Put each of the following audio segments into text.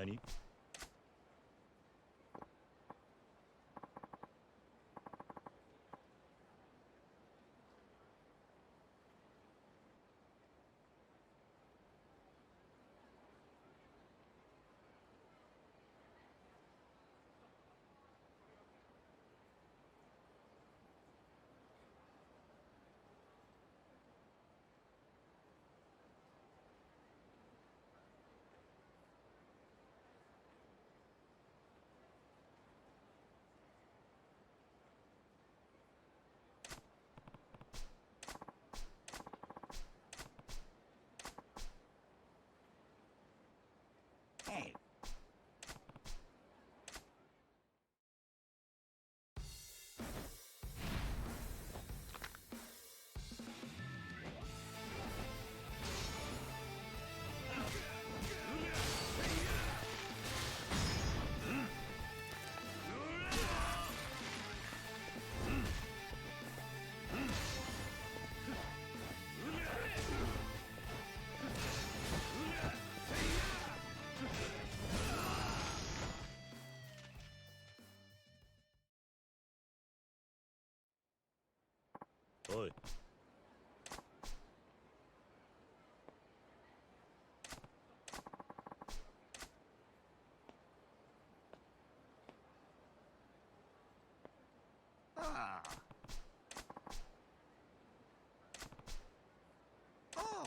何？Hey.おい。Ah. Oh.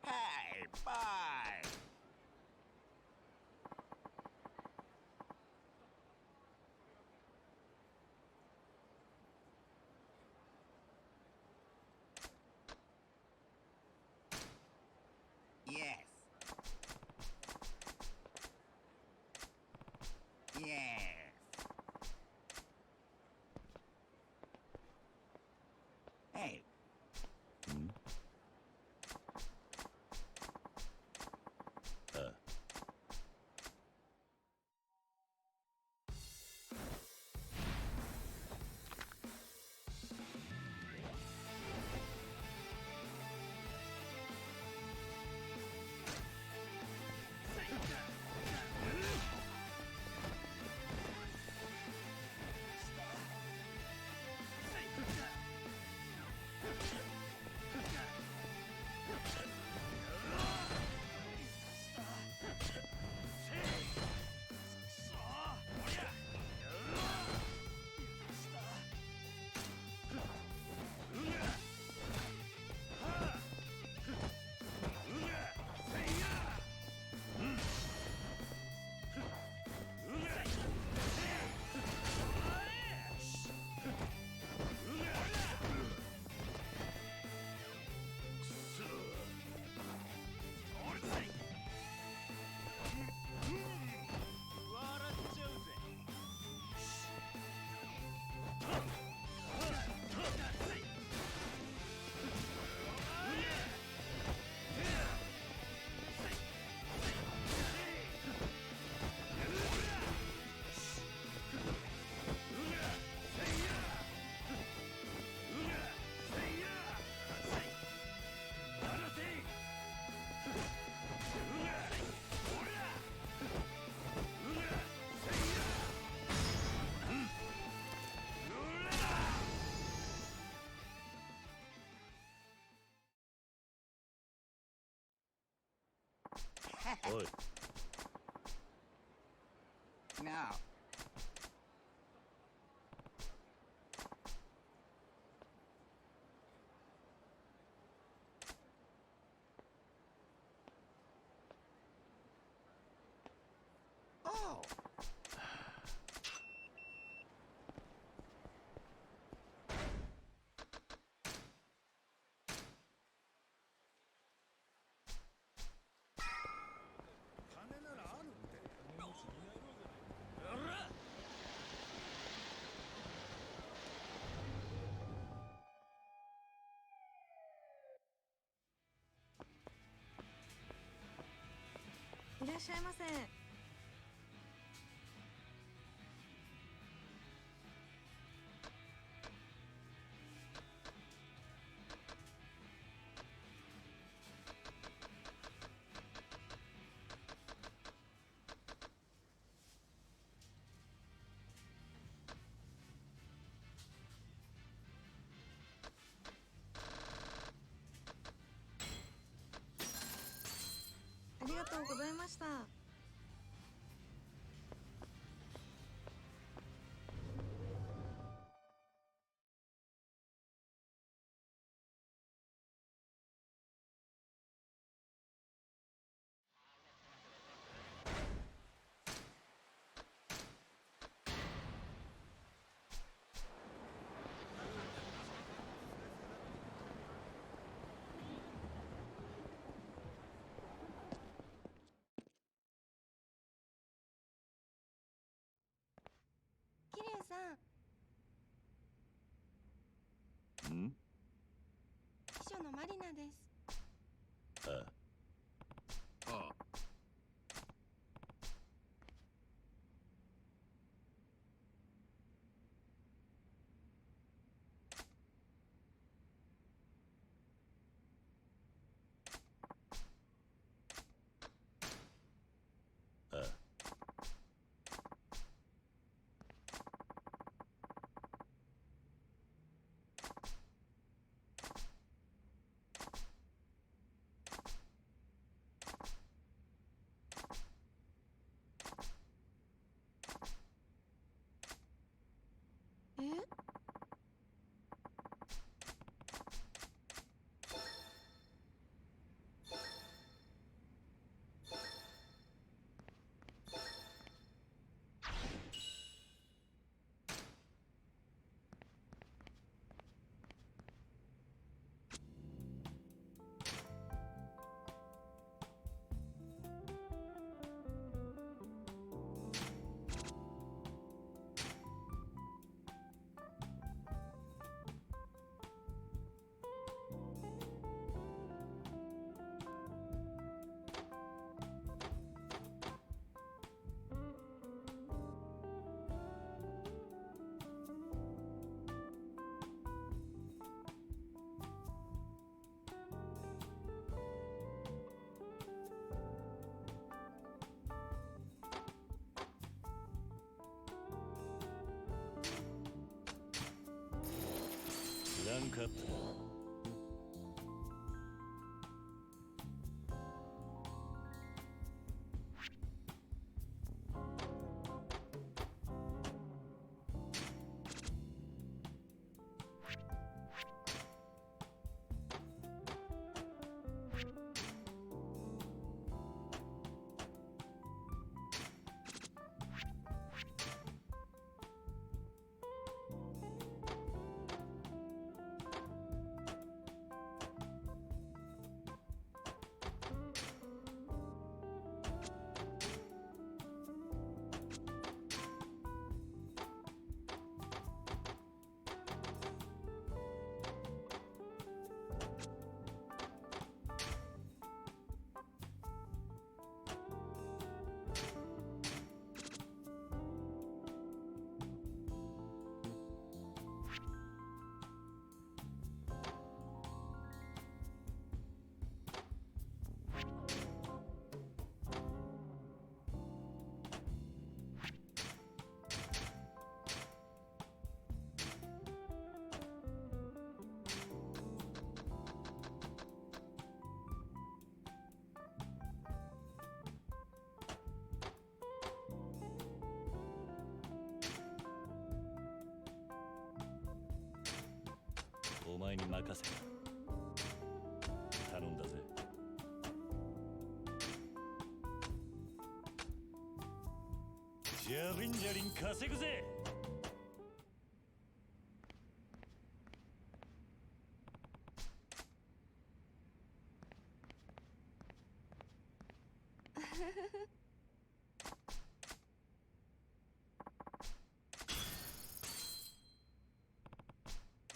Hey, bye. Yes. Yes. Hey. ん？ああ。おい。No. Oh. いらっしゃいませ。がとうございました。桐生さん、ん？秘書のマリナです。ああ。ああ。ああ。え？ランクアップだ。お前に任せた。頼んだぜ。じゃりんじゃりん稼ぐぜ。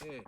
ええ。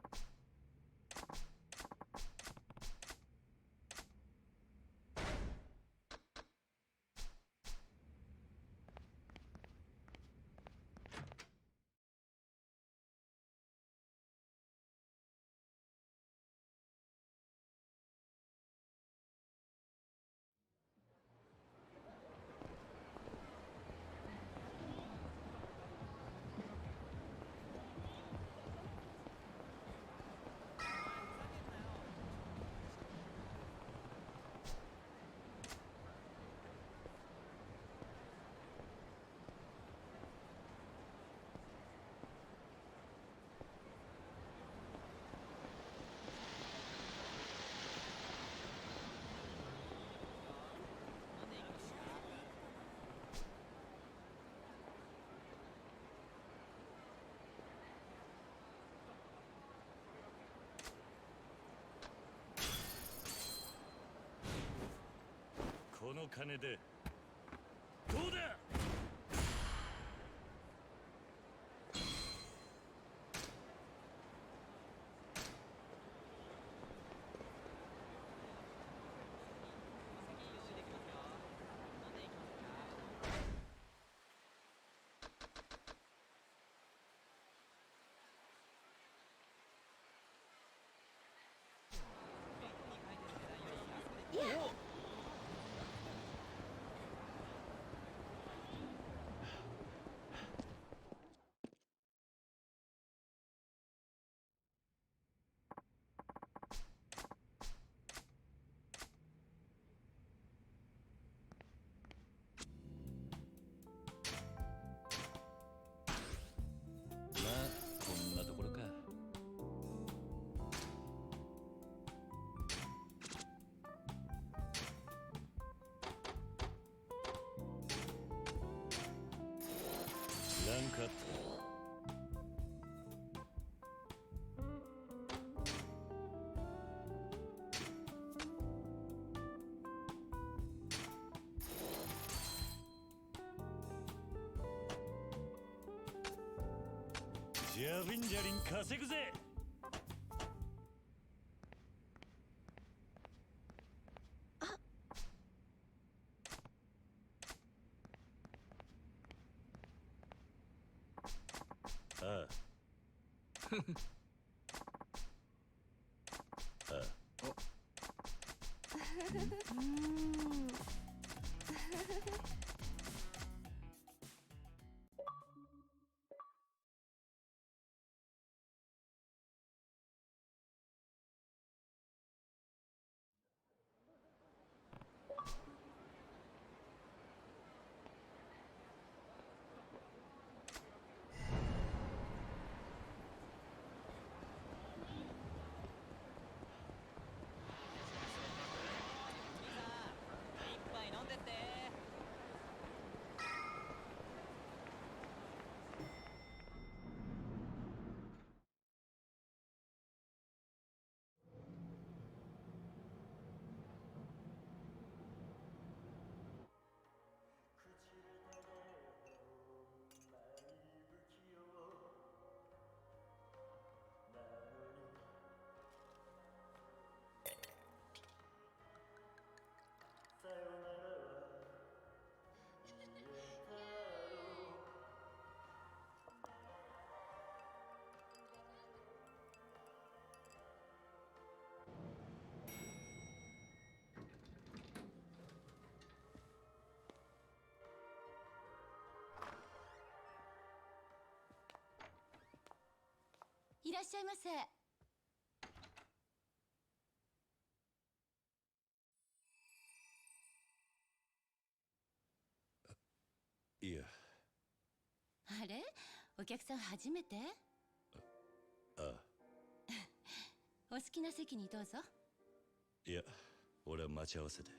この金でどうだ。まあこんなところか。ランクアップ。ジャビンジャリン稼ぐぜ。ああ。ああ。いらっしゃいませ。いや。あれ、お客さん初めて？ああ。お好きな席にどうぞ。いや、俺は待ち合わせで。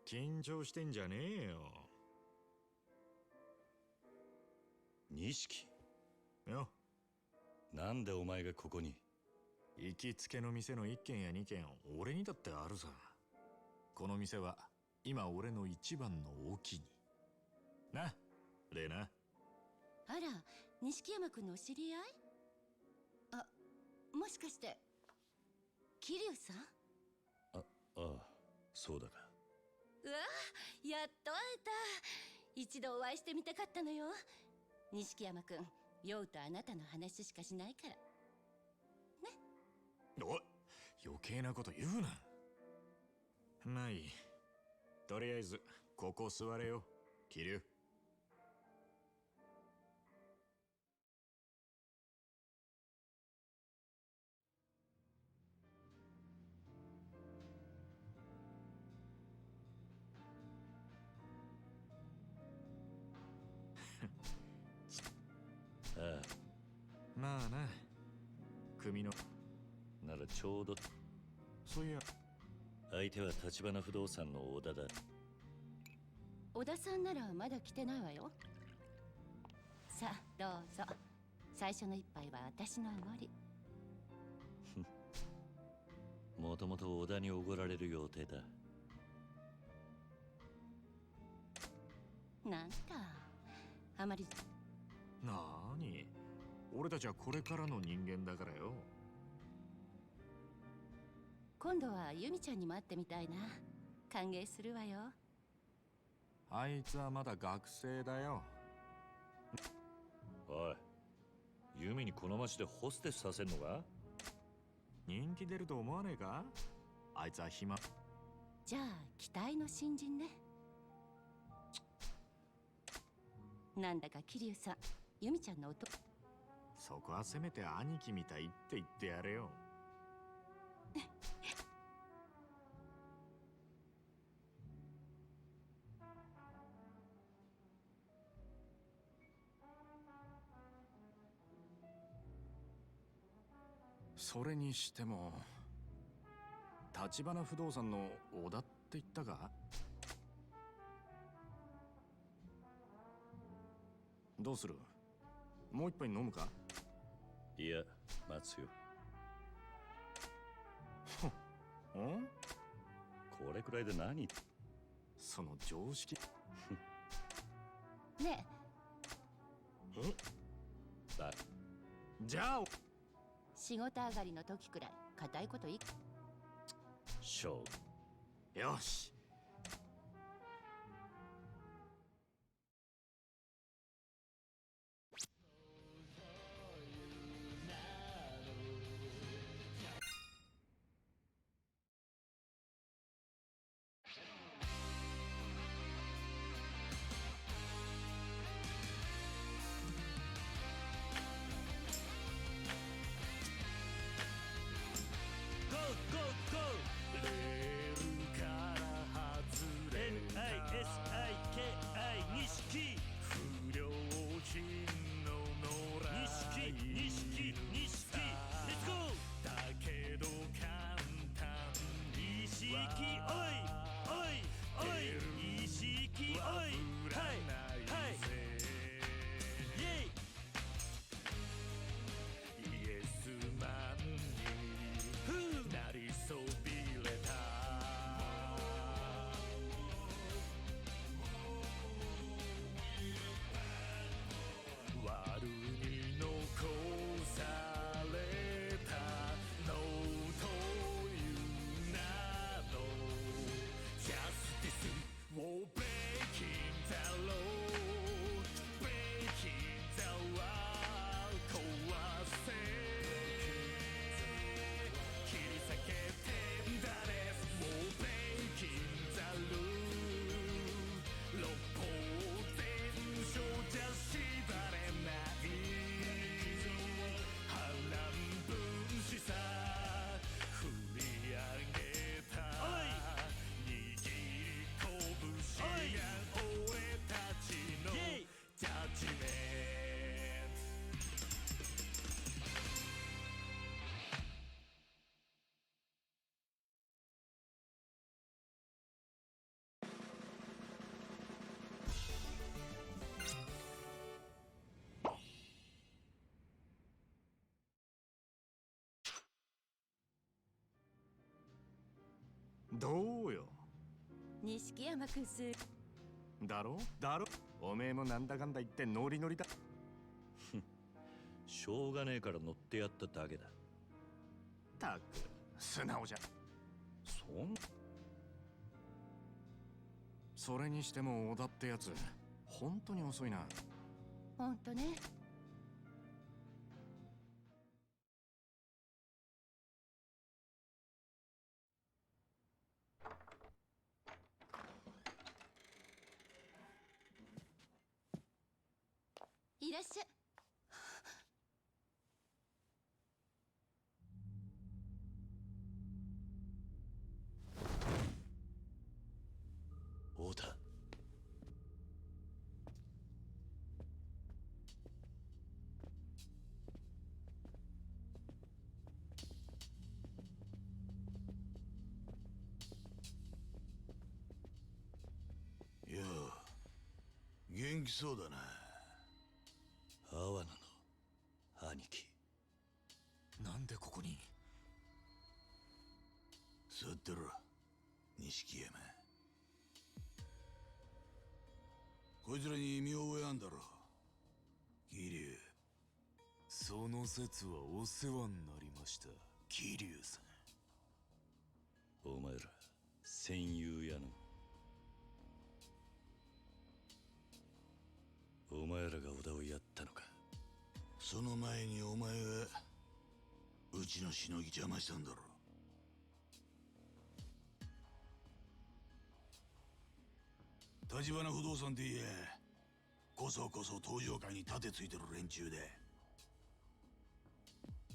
緊張してんじゃねえよ。錦。よ。なんでお前がここに？行きつけの店の1軒や2軒俺にだってあるさ。この店は今俺の一番のお気にな、レナ。あら、錦山君のお知り合い？あ、もしかして桐生さん？ああ、そうだが。うわ、やっと会えた。一度お会いしてみたかったのよ。錦山君、酔うとあなたの話しかしないからね。おい、余計なこと言うな。まあいい。とりあえずここ座れよ、桐生。ああ。まあな、組のならちょうど。そういや、相手は橘不動産の小田だ。小田さんならまだ来てないわよ。さあどうぞ。最初の一杯は私のおごり。もともと小田におごられる予定だ。なんだ、あまり。なーに、俺たちはこれからの人間だからよ。今度はユミちゃんにも会ってみたいな。歓迎するわよ。あいつはまだ学生だよ。おい、ユミにこの町でホステスさせんのか？人気出ると思わねえか？あいつは暇。じゃあ期待の新人ね。なんだか桐生さん、ユミちゃんの音。そこはせめて兄貴みたいって言ってやれよ。それにしても橘不動産の小田って言ったか？どうする？もう一杯飲むか？いや、待つよ。ん？これくらいで何？その常識。ねえ？だ。じゃあ仕事上がりの時くらい固いこといい。しょう。よし。ゴーゴーゴー。レールから外れた NISIKI 錦。不良品の野良錦錦錦。レッツゴー。だけど簡単に意識おいおいおい、意識おい。はいはいイエイ。イエスマンになりそびれた悪に残されたノーという名のジャスティスをブレイキンザローブレイキンザワー壊せ切り裂けてんだねもうブレイキンザルー六法全書じゃ縛れない波乱分子さ振り上げた握り拳が俺たちのイエイ。ジャッジメントどうよ錦山くんす。だろおめえもなんだかんだ言ってノリノリだしょうがねえから乗ってやっただけだ。たく素直じゃそれにしても小田ってやつ本当に遅いな。ほんとね。いらっしゃ。太田。よう元気そうだな。阿波野の兄貴。なんでここに？座ってろ錦山。こいつらに見覚えあんだろ。桐生。その説はお世話になりました、桐生さん。お前ら戦友やの。お前らが小田をやったのか。その前にお前がうちのしのぎ邪魔したんだろ。立花不動産って言え、こそこそ登場会に盾ついてる連中で、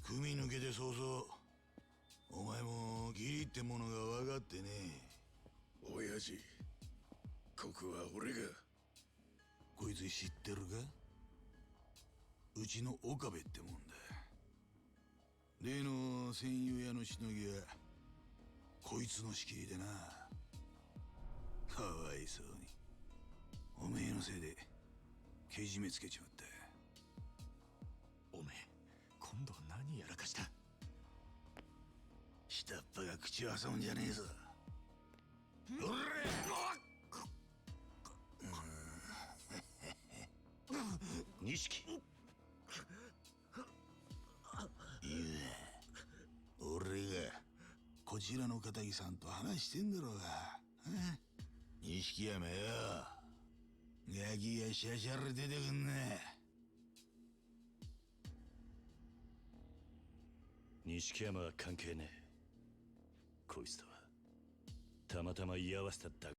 組抜けて早々お前も義理ってものが分かってね。親父、ここは俺が。こいつ知ってるか？うちの岡部ってもんだ。例の戦友屋のしのぎはこいつの仕切りでな。かわいそうにおめえのせいでけじめつけちまった。おめえ、今度は何やらかした？下っ端が口を挟むんじゃねえぞ。おら！錦。いや、俺がこちらの片木さんと話してんだろうが。錦山よ、ガキがシャシャラ出てくんな。錦山は関係ねえ。こいつとはたまたま居合わせただけ。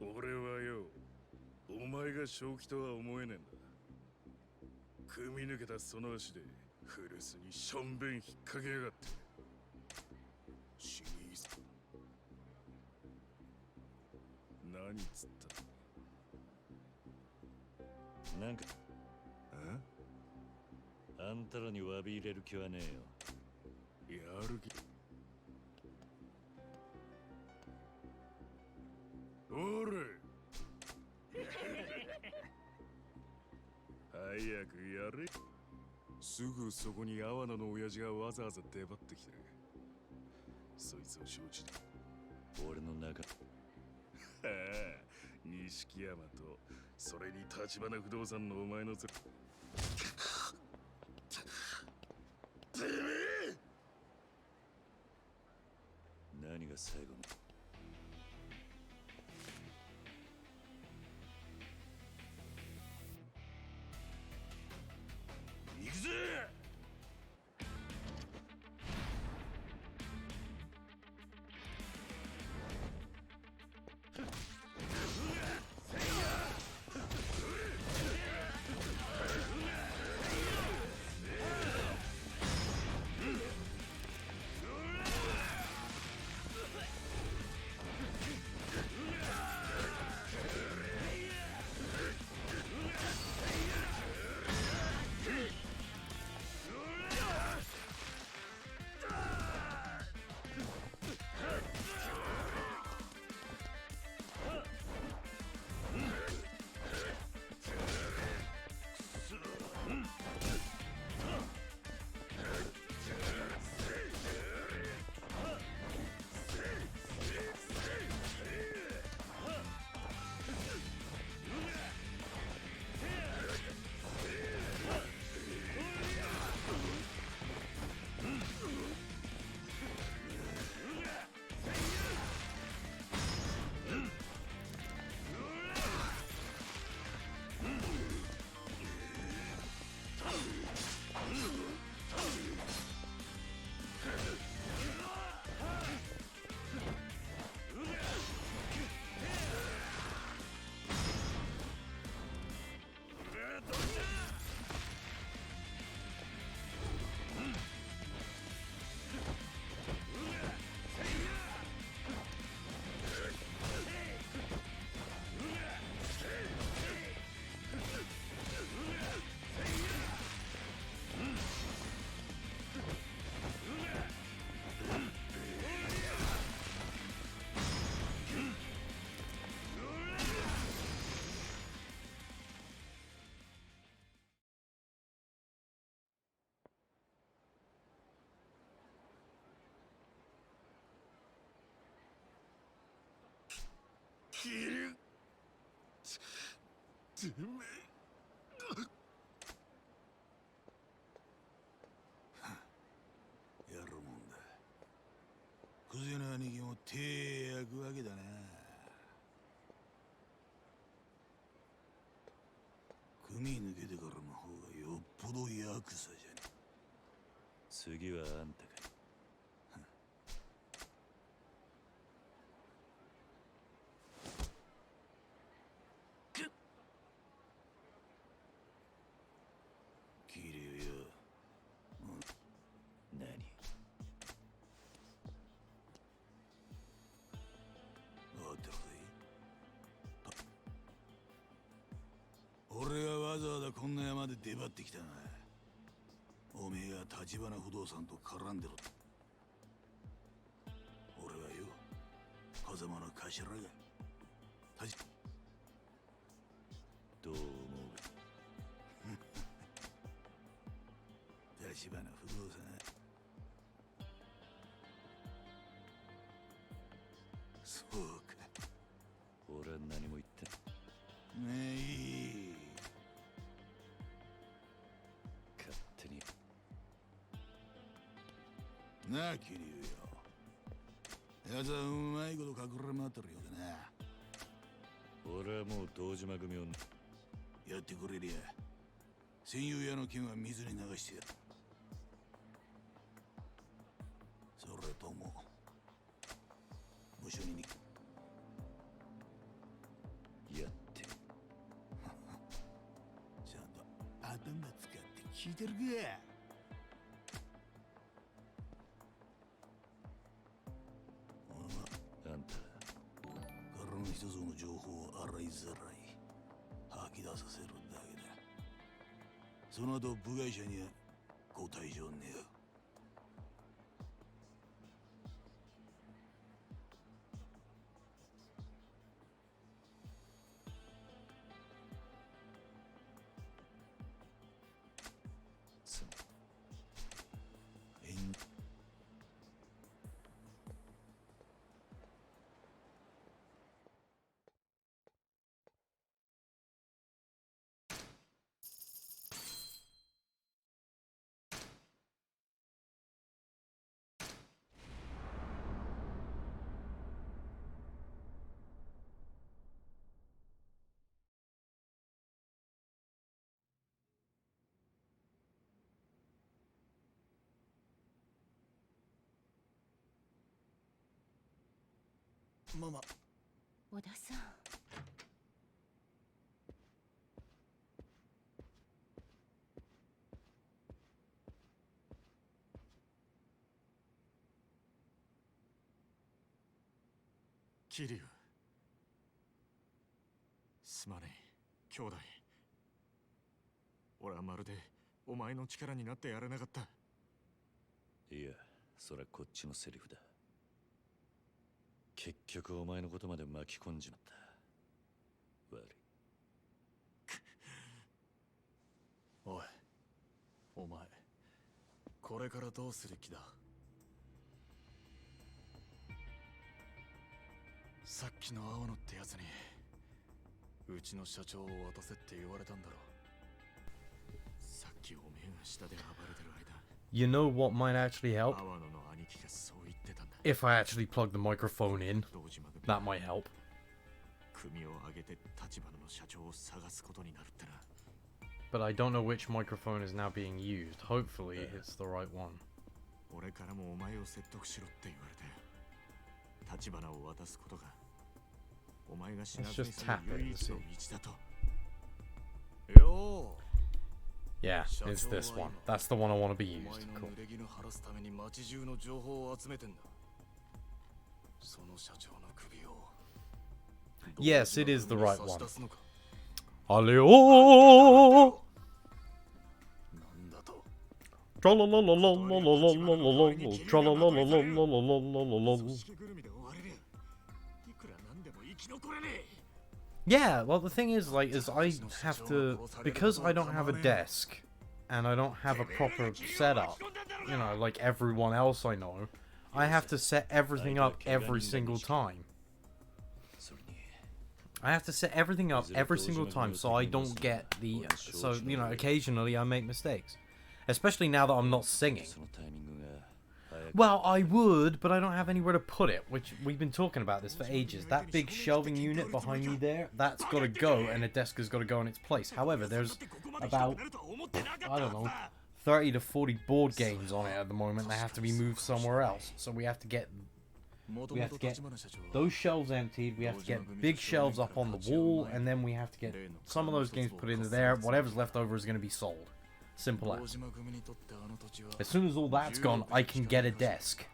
俺はよ、お前が正気とは思えねえんだ。組み抜けたその足で古巣にしょんべん引っ掛けやがって。シリーズ何つったなんかあんたらに詫び入れる気はねえよ。やる気。おれ早くやれ。すぐそこに阿波野の親父がわざわざ出張ってきてる。そいつを承知で俺の中。はあ、錦山とそれに立花不動産のお前のてめえ。何が最後の。行くぜ。キリュウ。てめやるもんだ。クゼの兄貴も手焼くわけだな。組抜けてからの方がよっぽどヤクザじゃね。次はあんたか。キリュウよ。何？分かってるぜ。俺がわざわざこんな山で出張ってきたな。おめえが立花不動産と絡んでる。俺はよ、風間の頭がどう思う？立花不動産。そうか。俺は何も言ってねえ、いい。勝手に。なあ、キリュウよ。奴はうまいこと隠れ回ってるようだな。俺はもう堂島組をやってくれりゃ戦友屋の剣は水に流してやる。それとも無所にやってちゃんと頭使って聞いてるか。あんたからの一つの情報を洗いざらい吐き出させるだけだ。その後部外者にはご退場ねえよ。そのママ。小田さん。キリュウ。すまねえ、兄弟。俺はまるでお前の力になってやれなかった。いや、そりゃこっちのセリフだ。結局お前のことまで巻き込んじまった。悪い。おい、お前これからどうする気だ。さっきの青野ってやつにうちの社長を渡せって言われたんだろ。さっきおめえが下で暴れてる間、 You know what might actually help? 青野の兄貴がそう言ってたんだ。 If I actually plug the microphone in, 堂島組 that might help. 組を挙げて立花の社長を探すことになるってな。 But I don't know which microphone is now being used. Hopefully it's the right one. 俺からもお前を説得しろって言われて、立花を渡すことがお前が死なずに済む唯一の道だと。よ Yeah, it's this one. That's the one I want to be お used. 前の Cool. 濡れ衣晴らすために街中の情報を集めてんだ。その社長の首を Yes, it is the right 差し one. 出すのか。 Aleo! なんだと。 Tra-la-la-la-la-la-la-la-la-la. 組 Tra-la-la-la-la-la-la-la-la. 織ぐるみで追われりゃいくらなんでも生き残れねえ。 Yeah, well, the thing is, like, is I have to, because I don't have a desk and I don't have a proper setup, you know, like everyone else I know, I have to set everything up every single time. それに I have to set everything up every single time so I don't get the... So, you know, occasionally I make mistakes. Especially now that I'm not singing. Well, I would, but I don't have anywhere to put it, which we've been talking about this for ages. That big shelving unit behind me there, that's got to go, and a desk has got to go in its place. However, there's about, I don't know, 30 to 40 board games on it at the moment. They have to be moved somewhere else. So we have to get those shelves emptied, we have to get big shelves up on the wall, and then we have to get some of those games put into there. Whatever's left over is going to be sold. Simple as. As soon as all that's gone, I can get a desk.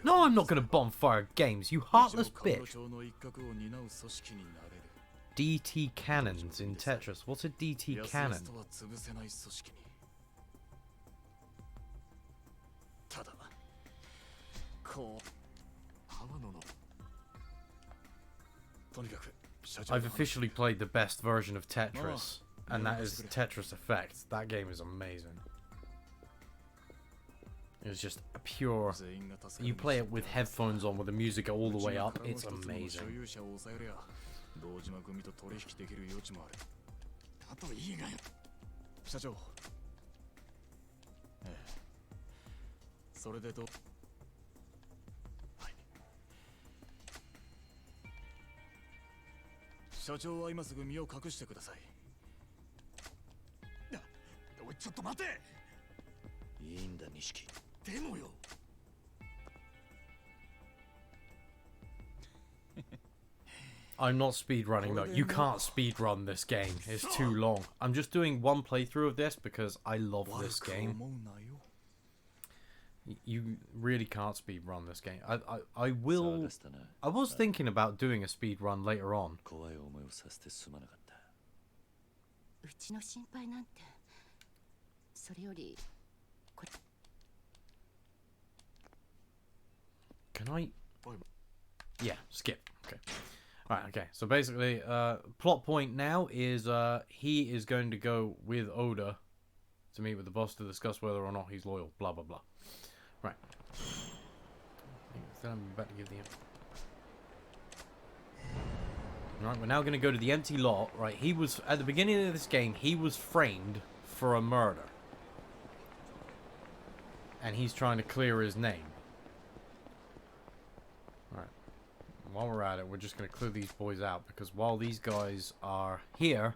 No, I'm not going to bonfire games, you heartless bitch. DT cannons in Tetris. What's a DT cannon? I've officially played the best version of Tetris, and that is Tetris Effect. That game is amazing. It's just a pure... You play it with headphones on with the music all the way up, it's amazing. I'm not speedrunning though. You can't speedrun this game. It's too long. I'm just doing one playthrough of this because I love this game. You really can't speedrun this game. I will... I was thinking about doing a speedrun later on. Can I... Yeah, skip. Okay. Alright, okay. So basically, plot point now is he is going to go with Oda to meet with the boss to discuss whether or not he's loyal. Blah, blah, blah. Right. Then I'm about to give the... Right, we're now going to go to the empty lot. Right, he was... At the beginning of this game, he was framed for a murder. And he's trying to clear his name. While we're at it, we're just going to clear these boys out, because while these guys are here...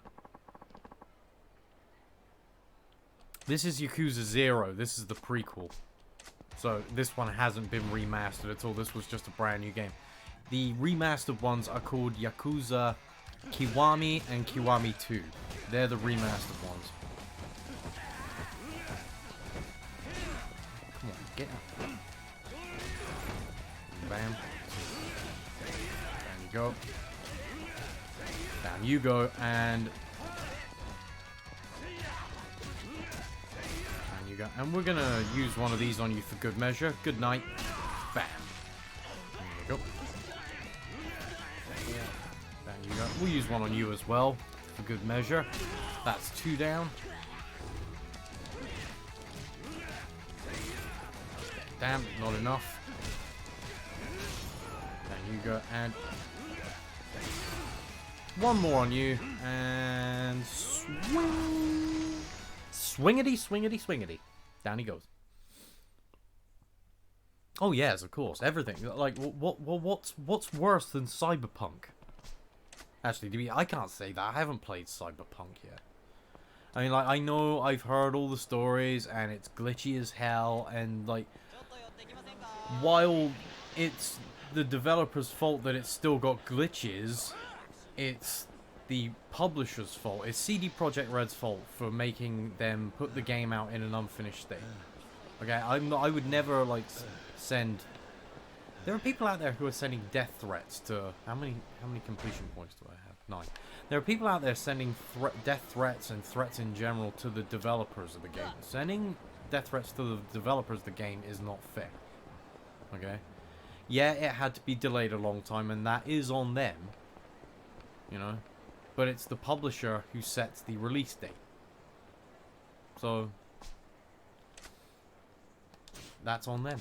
This is Yakuza 0. This is the prequel. So, this one hasn't been remastered at all. This was just a brand new game. The remastered ones are called Yakuza Kiwami and Kiwami 2. They're the remastered ones. Come on, get up. Bam. Go. Down you go, and you go. And we're gonna use one of these on you for good measure. Good night. Bam. There you go. Down you go. We'll use one on you as well for good measure. That's 2 down. Damn, not enough. Down you go, and one more on you, and swing, swingity, swingity, swingity. Down he goes. Oh yes, of course, everything. Like, what's worse than Cyberpunk? Actually, I can't say that. I haven't played Cyberpunk yet. I mean, like, I know I've heard all the stories, and it's glitchy as hell, and like, while it's the developer's fault that it's still got glitches, it's the publisher's fault. It's CD Projekt Red's fault for making them put the game out in an unfinished state. Okay, I would never like send... There are people out there who are sending death threats to... How many completion points do I have? 9. There are people out there sending death threats and threats in general to the developers of the game. Sending death threats to the developers of the game is not fair. Okay? Yeah, it had to be delayed a long time, and that is on them. You know? But it's the publisher who sets the release date. So... that's on them.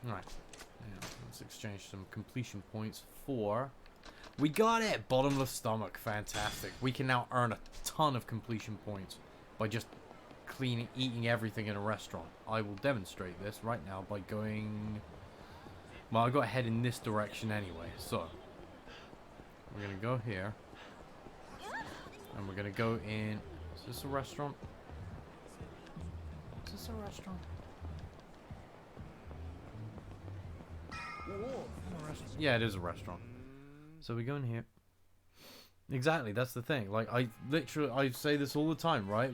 Right. Yeah. Let's exchange some completion points for... We got it! Bottomless stomach. Fantastic. We can now earn a ton of completion points by just eating everything in a restaurant. I will demonstrate this right now by going... Well, I've got to head in this direction anyway, so... We're going to go here. And we're going to go in... Is this a restaurant? Is this a restaurant? Yeah, it is a restaurant. So we go in here. Exactly, that's the thing. Like, I say this all the time, right?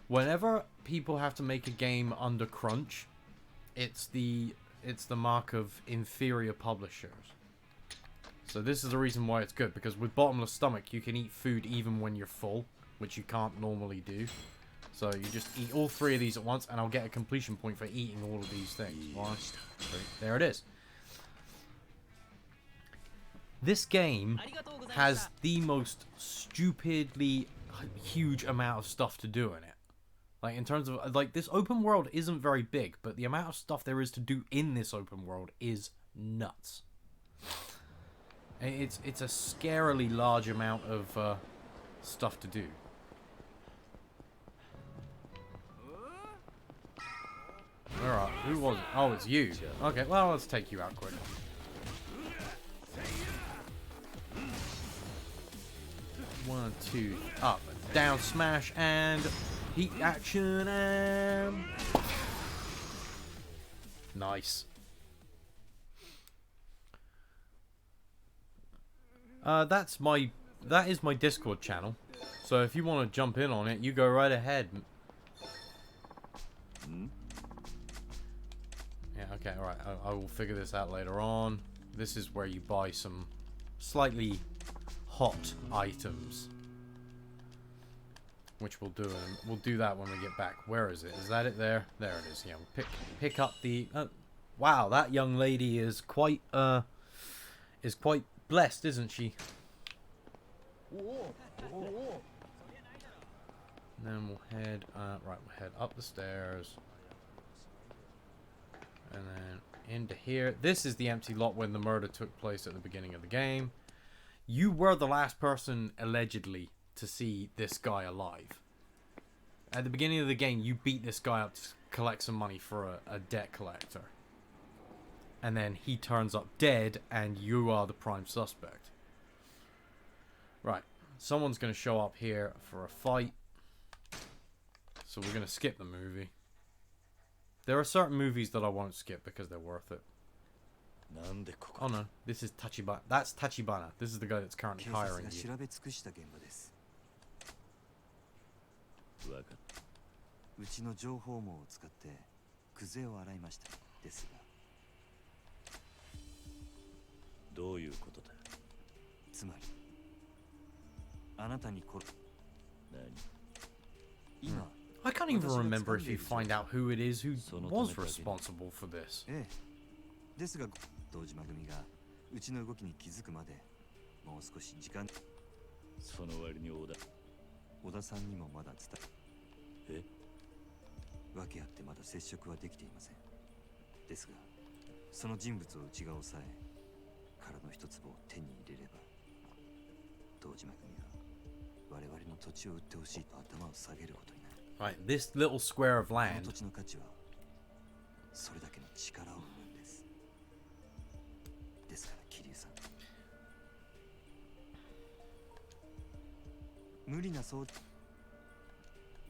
Whenever people have to make a game under crunch, it's the mark of inferior publishers. So this is the reason why it's good, because with Bottomless Stomach, you can eat food even when you're full, which you can't normally do. So you just eat all 3 of these at once, and I'll get a completion point for eating all of these things. 1, 2, there it is. This game has the most stupidly huge amount of stuff to do in it. Like, in terms of, like, this open world isn't very big, but the amount of stuff there is to do in this open world is nuts. It's a scarily large amount of stuff to do. Alright, who was it? Oh, it's you. Okay, well, let's take you out quick. One, two, up, down, smash, and heat action, and... Nice. That is my Discord channel. So if you want to jump in on it, you go right ahead. Yeah, okay, alright. I will figure this out later on. This is where you buy some slightly hot items. Which we'll do, and we'll do that when we get back. Where is it? Is that it there? There it is. Yeah, we'll pick up the... wow, that young lady is quite blessed, isn't she? And then we'll head, we'll head up the stairs. And then into here. This is the empty lot when the murder took place at the beginning of the game. You were the last person, allegedly, to see this guy alive. At the beginning of the game, you beat this guy up to collect some money for a debt collector. And then he turns up dead, and you are the prime suspect. Right. Someone's going to show up here for a fight. So we're going to skip the movie. There are certain movies that I won't skip because they're worth it. Oh no, this is Tachibana. That's Tachibana. This is the guy that's currently hiring you. うちの情報網を使ってクゼを洗いましたですがどういうことだつまりあなたに今 I can't even remember if you find out who it is who was responsible for this. ですが堂島組がうちの動きに気づくまでもう少し時間その割に小田さんにもまだ伝え訳あってまだ接触はできていませんですがその人物を内側を抑え殻の一粒を手に入れれば堂島組は我々の土地を売ってほしいと頭を下げることになる Right, this little square of land. 土地の価値はそれだけの力を生むんですですから桐生さん無理なそう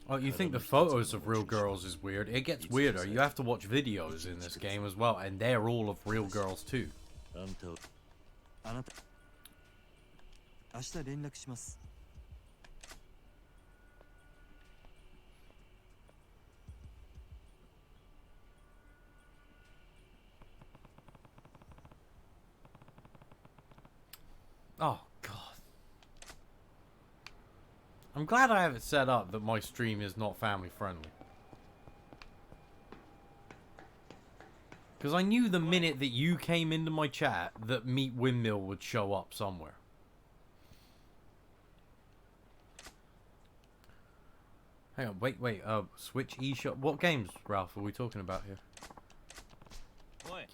Oh, you think the photos of real girls is weird? It gets weirder. You have to watch videos in this game as well, and they're all of real girls too. あなた明日連絡します Oh, God. I'm glad I have it set up that my stream is not family friendly. Because I knew the minute that you came into my chat that Meat Windmill would show up somewhere. Hang on, wait, Switch eShop. What games, Ralph, are we talking about here?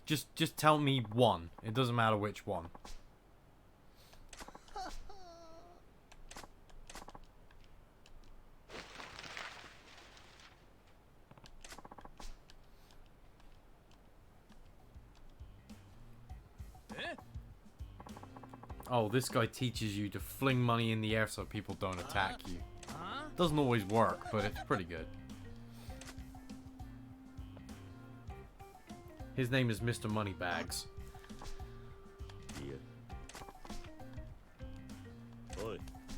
Just tell me one. It doesn't matter which one. Oh, this guy teaches you to fling money in the air so people don't attack you. Doesn't always work, but it's pretty good. His name is Mr. Moneybags.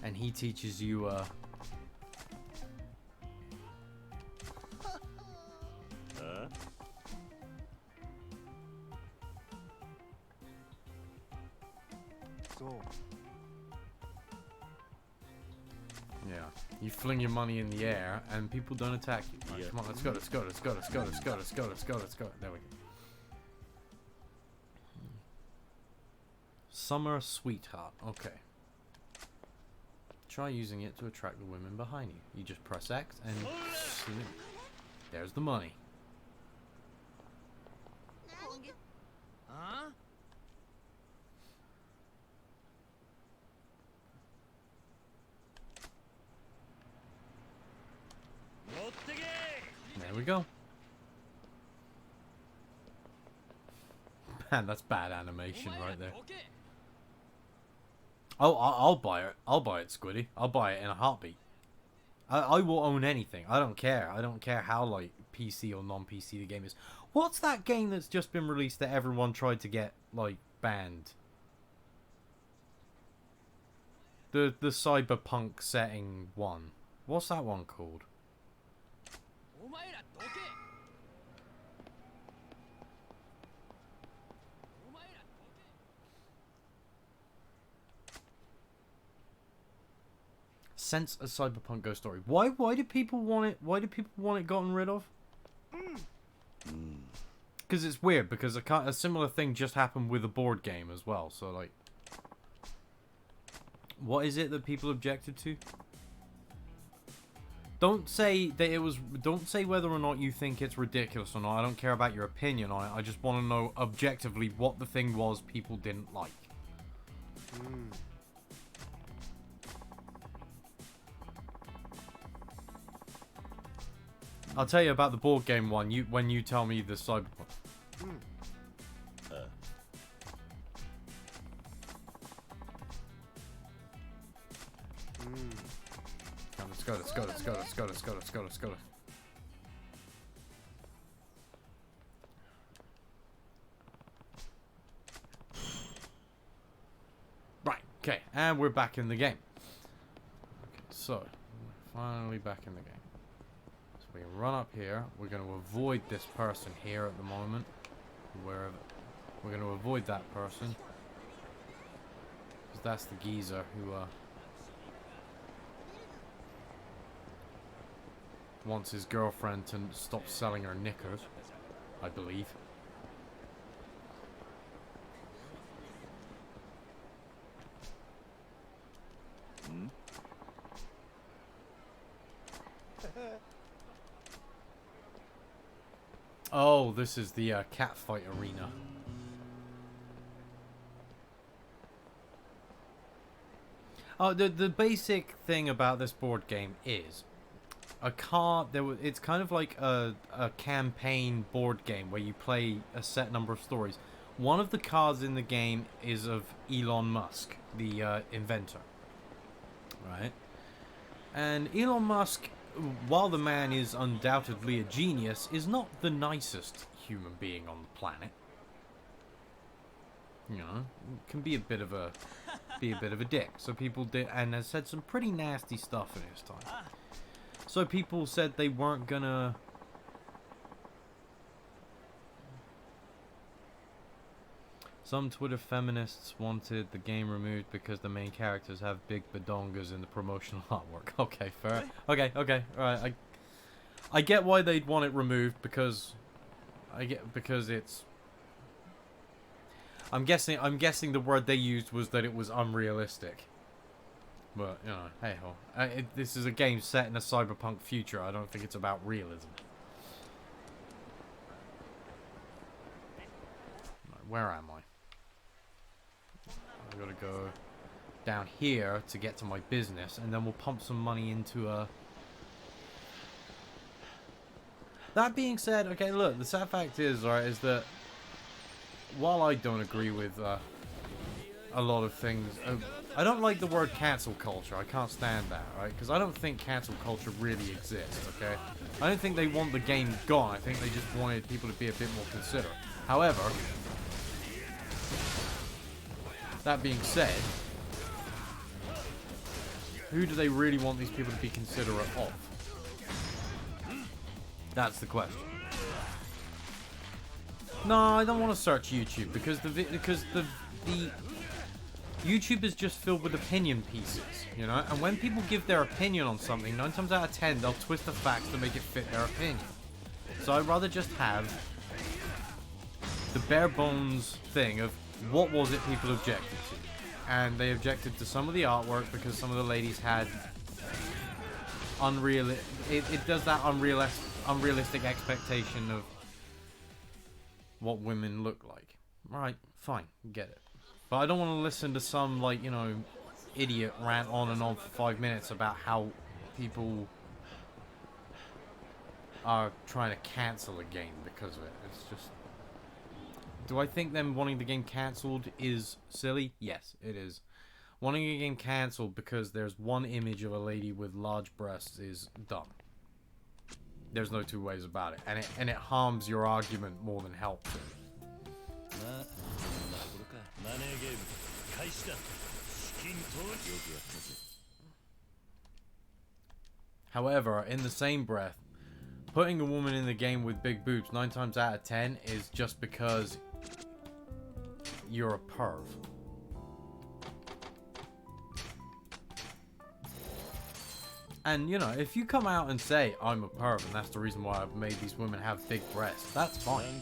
And he teaches you, yeah, you fling your money in the air and people don't attack you. Right, come on, let's go, let's go, let's go, let's go, let's go, let's go, let's go, let's go. There we go. Summer Sweetheart. Okay. Try using it to attract the women behind you. You just press X and there's the money. There we go. Man, that's bad animation right there. Oh, I'll buy it. I'll buy it, Squiddy. I'll buy it in a heartbeat. I will own anything. I don't care. I don't care how, like, PC or non-PC the game is. What's that game that's just been released that everyone tried to get, like, banned? The cyberpunk setting one. What's that one called? Sense a cyberpunk ghost story. Why do people want it? Why do people want it gotten rid of? Because it's weird. Because a similar thing just happened with a board game as well. So like, what is it that people objected to? Don't say that it was. Don't say whether or not you think it's ridiculous or not. I don't care about your opinion on it. I just want to know objectively what the thing was people didn't like. I'll tell you about the board game one. When you tell me the cyberpunk. Come, let's go. Let's go. Let's go. Let's go. Let's go. Let's go. Let's go. Right. Okay. And we're back in the game. Okay. So, we're finally back in the game. We can run up here. We're going to avoid this person here at the moment. Wherever. We're going to avoid that person. Because that's the geezer who wants his girlfriend to stop selling her knickers, I believe. Oh, this is the cat fight arena. Oh, the basic thing about this board game is a card. It's kind of like a campaign board game where you play a set number of stories. One of the cards in the game is of Elon Musk, the inventor, right? And Elon Musk, while the man is undoubtedly a genius, is not the nicest human being on the planet. You know, can be a bit of a dick. So people did, and has said some pretty nasty stuff in his time. So people said they weren't gonna. Some Twitter feminists wanted the game removed because the main characters have big badongas in the promotional artwork. Okay, fair. Okay, alright. I get why they'd want it removed because it's. I'm guessing the word they used was that it was unrealistic. But you know, hey ho. This is a game set in a cyberpunk future. I don't think it's about realism. where am I? I gotta go down here to get to my business, and then we'll pump some money into a... That being said, okay, look, the sad fact is, right, is that while I don't agree with a lot of things, I don't like the word cancel culture. I can't stand that, right? Because I don't think cancel culture really exists, okay? I don't think they want the game gone. I think they just wanted people to be a bit more considerate. However, that being said, who do they really want these people to be considerate of? That's the question. No, I don't want to search YouTube because the YouTube is just filled with opinion pieces, you know? And when people give their opinion on something, 9 times out of 10, they'll twist the facts to make it fit their opinion. So I'd rather just have the bare bones thing of what was it people objected to. And they objected to some of the artwork because some of the ladies had it does that unrealistic expectation of what women look like. Alright, fine, get it. But I don't want to listen to some, like, you know, idiot rant on and on for 5 minutes about how people are trying to cancel a game because of it. It's just... Do I think them wanting the game cancelled is silly? Yes, it is. Wanting a game cancelled because there's one image of a lady with large breasts is dumb. There's no two ways about it. And it harms your argument more than helps it. However, in the same breath, putting a woman in the game with big boobs 9 times out of 10 is just because you're a perv. And, you know, if you come out and say, I'm a perv and that's the reason why I've made these women have big breasts, that's fine.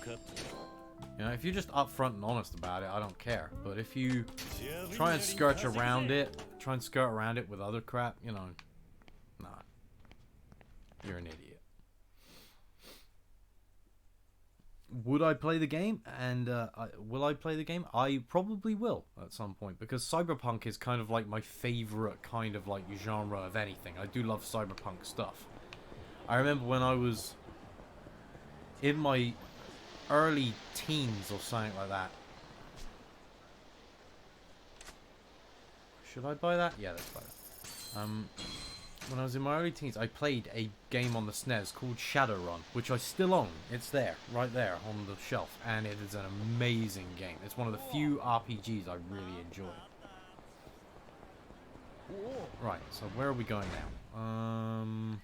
You know, if you're just upfront and honest about it, I don't care. But if you try and skirt around it with other crap, you know, nah. You're an idiot. Would I play the game? And will I play the game? I probably will at some point, because cyberpunk is kind of like my favorite kind of like genre of anything. I do love cyberpunk stuff. I remember when I was in my early teens or something like that. Should I buy that? Yeah, let's buy that. When I was in my early teens, I played a game on the SNES called Shadowrun, which I still own. It's there, right there on the shelf, and it is an amazing game. It's one of the few RPGs I really enjoy. Right, so where are we going now?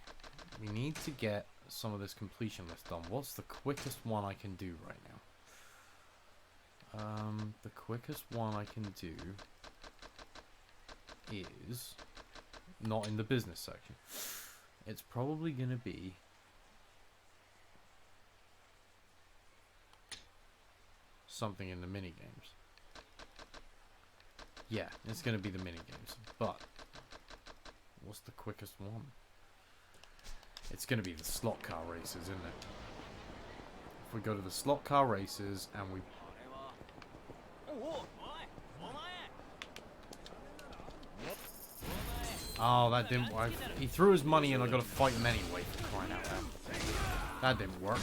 We need to get some of this completion list done. What's the quickest one I can do right now? The quickest one I can do is not in the business section. It's probably gonna be something in the mini games. Yeah, it's gonna be the mini games. But what's the quickest one? It's gonna be the slot car races, isn't it? If we go to the slot car races and we... Oh, that didn't work. He threw his money and I gotta fight him anyway, for crying out loud. That didn't work.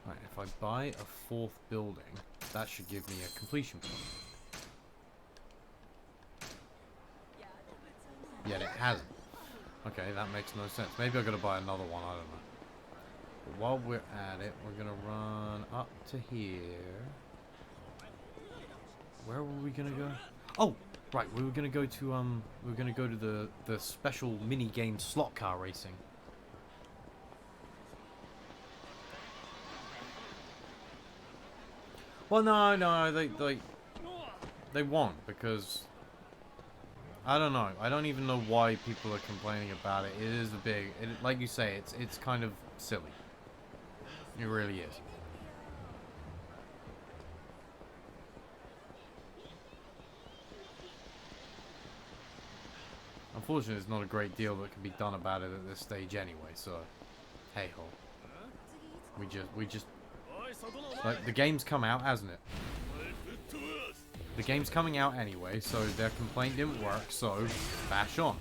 Right, if I buy a fourth building, that should give me a completion point. Yet it hasn't. Okay, that makes no sense. Maybe I gotta buy another one, I don't know. But while we're at it, we're gonna run up to here. Where were we gonna go? Oh, right, we were gonna go to the special mini game slot car racing. Well, no, they won't, because I don't know. I don't even know why people are complaining about it. It is a big, like you say, it's kind of silly. It really is. Unfortunately, there's not a great deal that can be done about it at this stage anyway. So, hey ho. We just like the game's come out, hasn't it? The game's coming out anyway, so their complaint didn't work. So, bash on.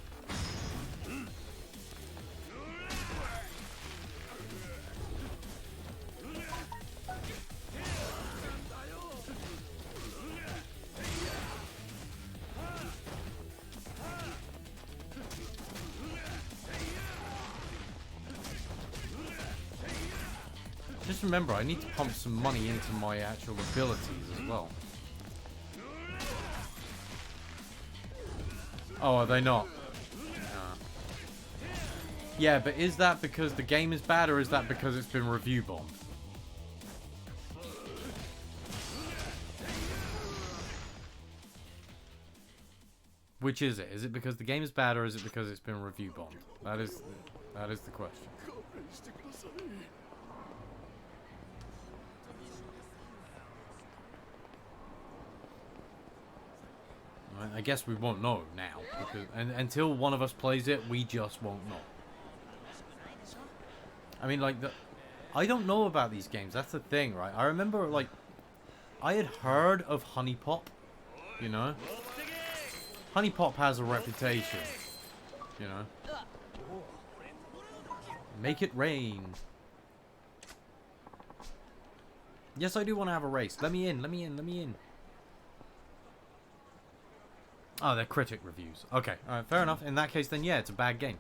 Just remember, I need to pump some money into my actual abilities as well. Oh, are they not? Yeah, but is that because the game is bad, or is that because it's been review bombed? Which is it? Is it because the game is bad, or is it because it's been review bombed? That is the question. I guess we won't know now, because until one of us plays it, we just won't know. I mean, like, I don't know about these games. That's the thing, right? I remember, like, I had heard of Honey Pop, you know? Honey Pop has a reputation, you know? Make it rain. Yes, I do want to have a race. Let me in, let me in, let me in. Oh, they're critic reviews. Okay, alright, fair enough. In that case, then yeah, it's a bad game.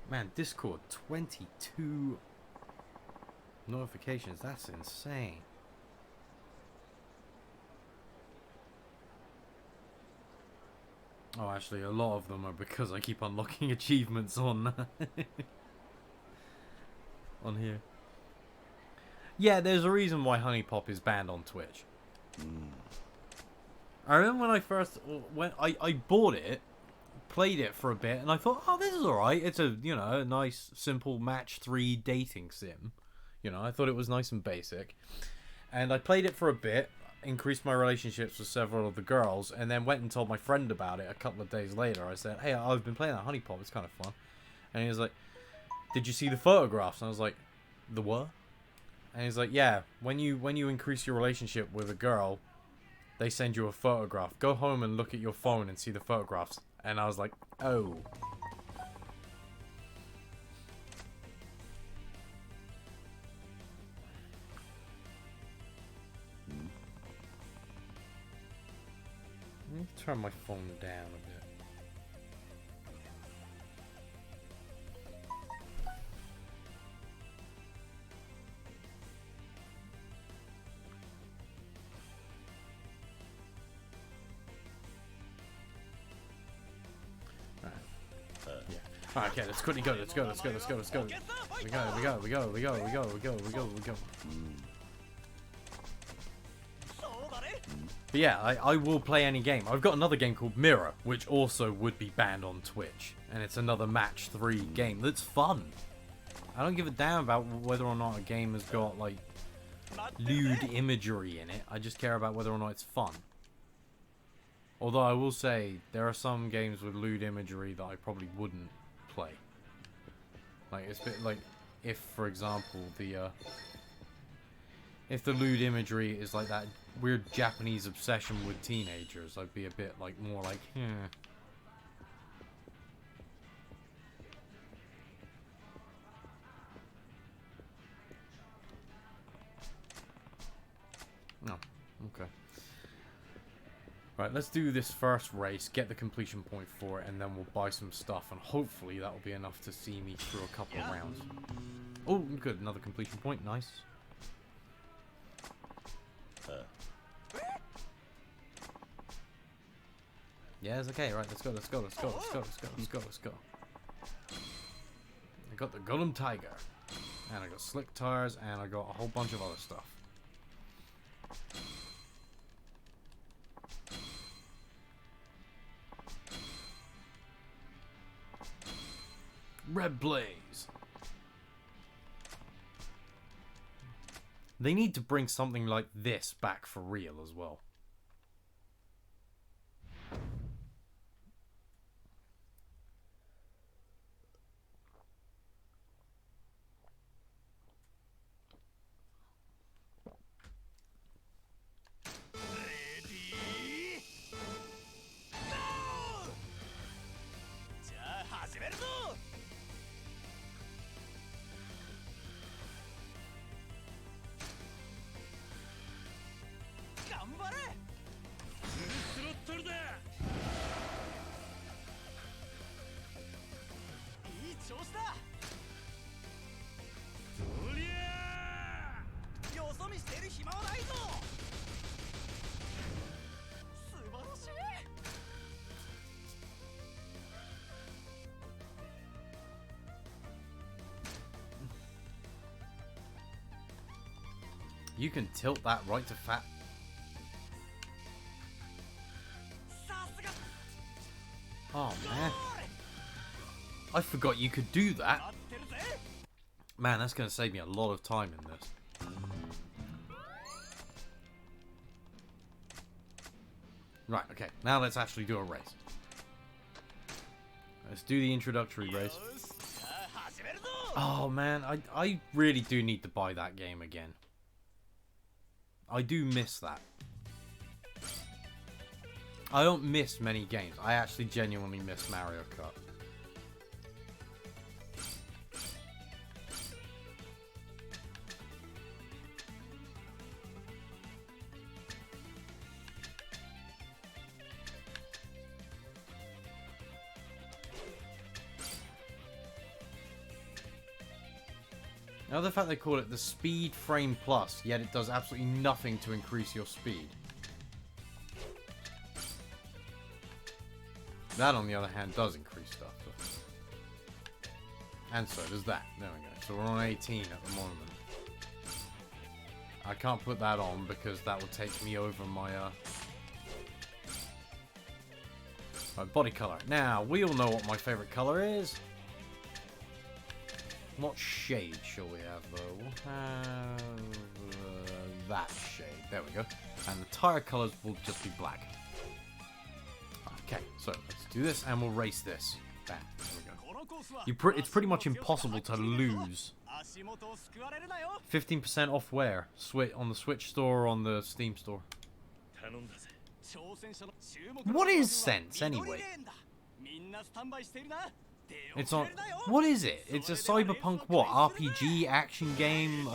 Man, Discord, 22 notifications. That's insane. Oh, actually, a lot of them are because I keep unlocking achievements on on here. Yeah, there's a reason why Honey Pop is banned on Twitch. I remember when I bought it, played it for a bit, and I thought, oh, this is alright. It's a, you know, a nice, simple match 3 dating sim. You know, I thought it was nice and basic. And I played it for a bit, increased my relationships with several of the girls, and then went and told my friend about it a couple of days later. I said, hey, I've been playing that Honey Pop, it's kind of fun. And he was like, did you see the photographs? And I was like, the what? And he's like, yeah, when you increase your relationship with a girl, they send you a photograph. Go home and look at your phone and see the photographs. And I was like, oh. Let me turn my phone down a bit. Okay, let's quickly go. Let's go. We go. But yeah, I will play any game. I've got another game called Mirror, which also would be banned on Twitch. And it's another match 3 game that's fun. I don't give a damn about whether or not a game has got, like, lewd imagery in it. I just care about whether or not it's fun. Although I will say, there are some games with lewd imagery that I probably wouldn't play. Like, it's a bit like, if, for example, if the lewd imagery is like that weird Japanese obsession with teenagers, I'd be a bit, like, more like, Right, let's do this first race, get the completion point for it, and then we'll buy some stuff, and hopefully that'll be enough to see me through a couple of rounds. Oh, good, another completion point, nice. Yeah, it's okay, right, let's go. I got the Golem Tiger, and I got slick tires, and I got a whole bunch of other stuff. Red Blaze. They need to bring something like this back for real as well. You can tilt that right to fat. Oh man, I forgot you could do that. Man, that's gonna save me a lot of time in this. Right, okay, now let's actually do a race. Let's do the introductory race. Oh man, I really do need to buy that game again. I do miss that. I don't miss many games. I actually genuinely miss Mario Kart. Now the fact they call it the Speed Frame Plus, yet it does absolutely nothing to increase your speed. That, on the other hand, does increase stuff. So. And so does that. There we go. So we're on 18 at the moment. I can't put that on because that will take me over my body color. Now, we all know what my favorite color is. What shade shall we have, though? We'll have that shade. There we go. And the tire colors will just be black. Okay, so let's do this, and we'll race this. Bam. There we go. It's pretty much impossible to lose. 15% off where? On the Switch store or on the Steam store? What is Sense, anyway? It's on... What is it? It's a cyberpunk, what? RPG, action game?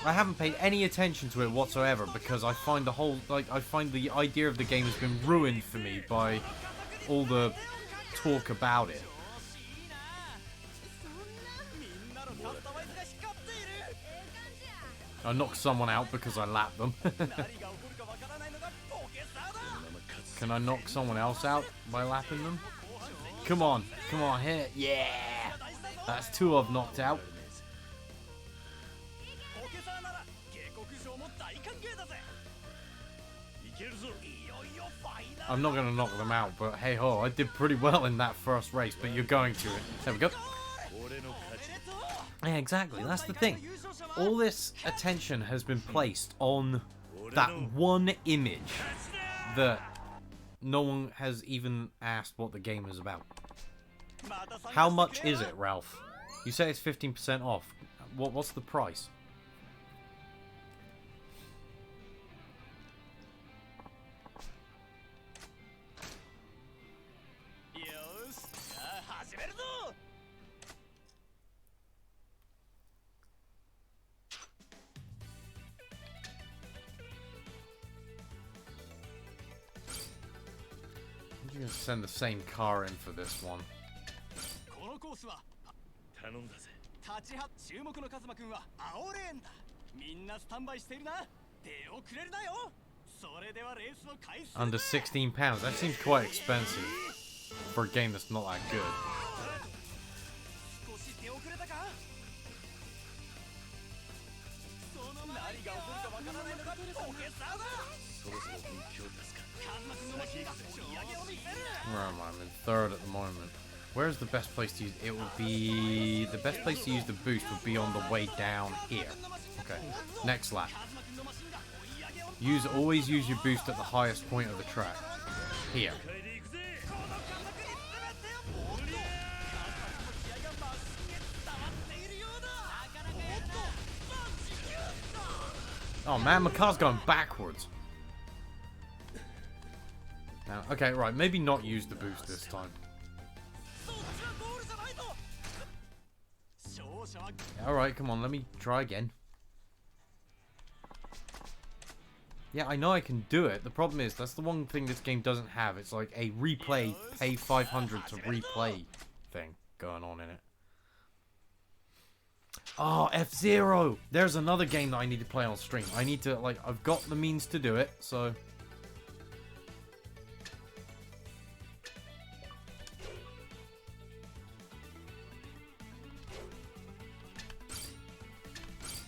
I haven't paid any attention to it whatsoever because I find the whole... I find the idea of the game has been ruined for me by all the talk about it. I knocked someone out because I lapped them. Can I knock someone else out by lapping them? Come on, hit. Yeah! That's 2 I've knocked out. I'm not going to knock them out, but hey ho, I did pretty well in that first race, but you're going to it. There we go. Yeah, exactly, that's the thing. All this attention has been placed on that one image that no one has even asked what the game is about. How much is it, Ralph? You say it's 15% off. What's the price? gonna send the same car in for this one. このコースは頼んだぜ。立ちは注目のカズマくんは青レーンだ。みんなスタンバイしているな。出遅れるなよ。それではレースの開始。 Under £16. That seems quite expensive for a game that's not that good. 少し出遅れたか。その何が起こるかわからないのがポケサーだ。そろそろ本気を出すか。カズマくんのマシンが追い上げを見せる。 Where am I? I'm in third at the moment. Where's the best place to use it? Would be the best place to use the boost would be on the way down here. Okay. Next lap. Always use your boost at the highest point of the track. Here. Oh man, my car's going backwards. Now, okay, right, maybe not use the boost this time. Alright, come on, let me try again. Yeah, I know I can do it. The problem is, that's the one thing this game doesn't have. It's like a replay, pay 500 to replay thing going on in it. Oh, F-Zero! There's another game that I need to play on stream. I need to, like, I've got the means to do it, so...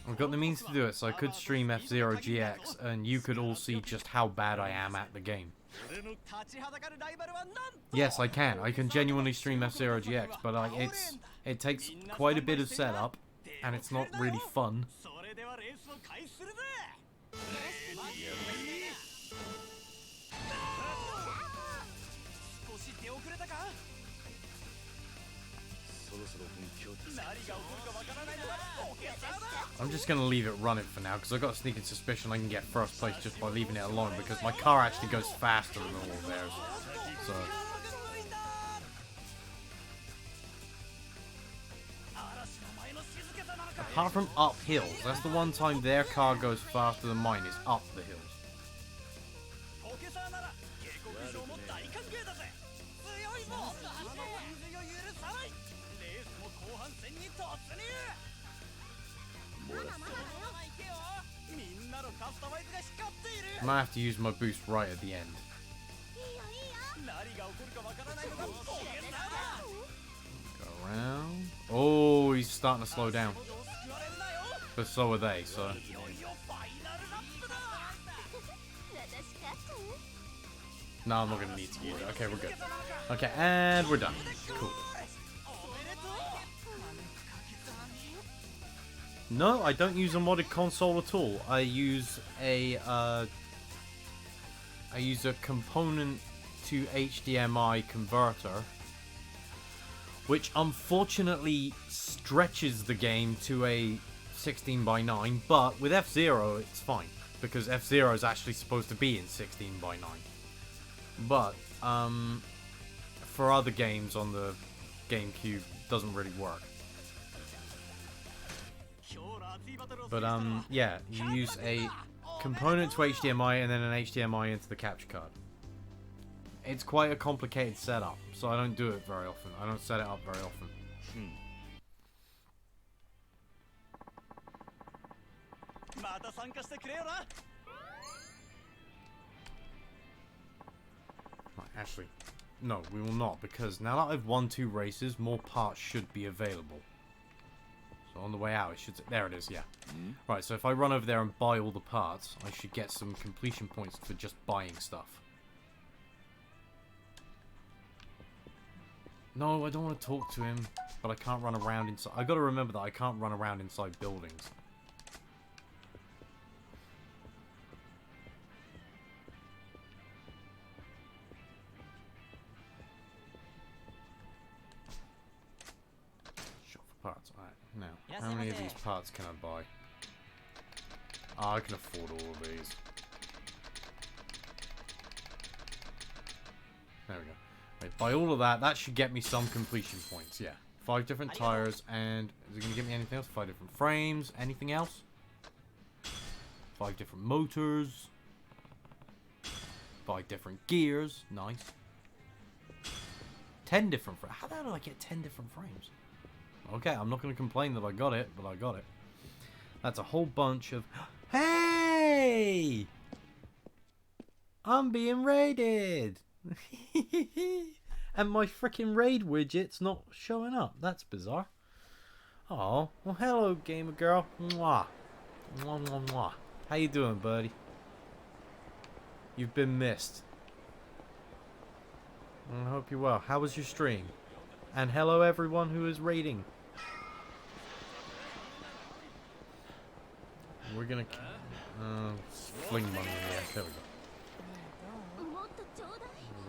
I've got the means to do it, so I could stream F-Zero GX, and you could all see just how bad I am at the game. Yes, I can. I can genuinely stream F-Zero GX, but it takes quite a bit of setup, and it's not really fun. I'm just going to leave it running for now, because I've got a sneaking suspicion I can get first place just by leaving it alone, because my car actually goes faster than all of theirs. So... apart from up hills, that's the one time their car goes faster than mine, is up the hills. I might have to use my boost right at the end. Go around. Oh, he's starting to slow down. But so are they, so... no, I'm not going to need to use it. Okay, we're good. Okay, and we're done. Cool. No, I don't use a modded console at all. I use a component to HDMI converter, which unfortunately stretches the game to a 16:9, but with F-Zero it's fine, because F-Zero is actually supposed to be in 16:9. But for other games on the GameCube, it doesn't really work. But yeah, you use a component to HDMI and then an HDMI into the capture card. It's quite a complicated setup, so I don't do it very often. I don't set it up very often. Right, actually, no, we will not, because now that I've won 2 races, more parts should be available. So on the way out, it should... there it is, yeah. Right, so if I run over there and buy all the parts, I should get some completion points for just buying stuff. No, I don't want to talk to him, but I can't run around inside... I gotta remember that I can't run around inside buildings. Shop for parts. Alright, now, how many of these parts can I buy? Oh, I can afford all of these. There we go. Right, buy all of that. That should get me some completion points, yeah. 5 different tires, and is it going to give me anything else? 5 different frames. Anything else? 5 different motors. 5 different gears. Nice. 10 different frames. How the hell did I get 10 different frames? Okay, I'm not going to complain that I got it, but I got it. That's a whole bunch of... Hey! I'm being raided! And my freaking raid widget's not showing up. That's bizarre. Oh, well, hello, gamer girl. Mwah. Mwah, mwah, mwah. How you doing, buddy? You've been missed. I hope you're well. How was your stream? And hello, everyone who is raiding. We're gonna fling money in there. There we go.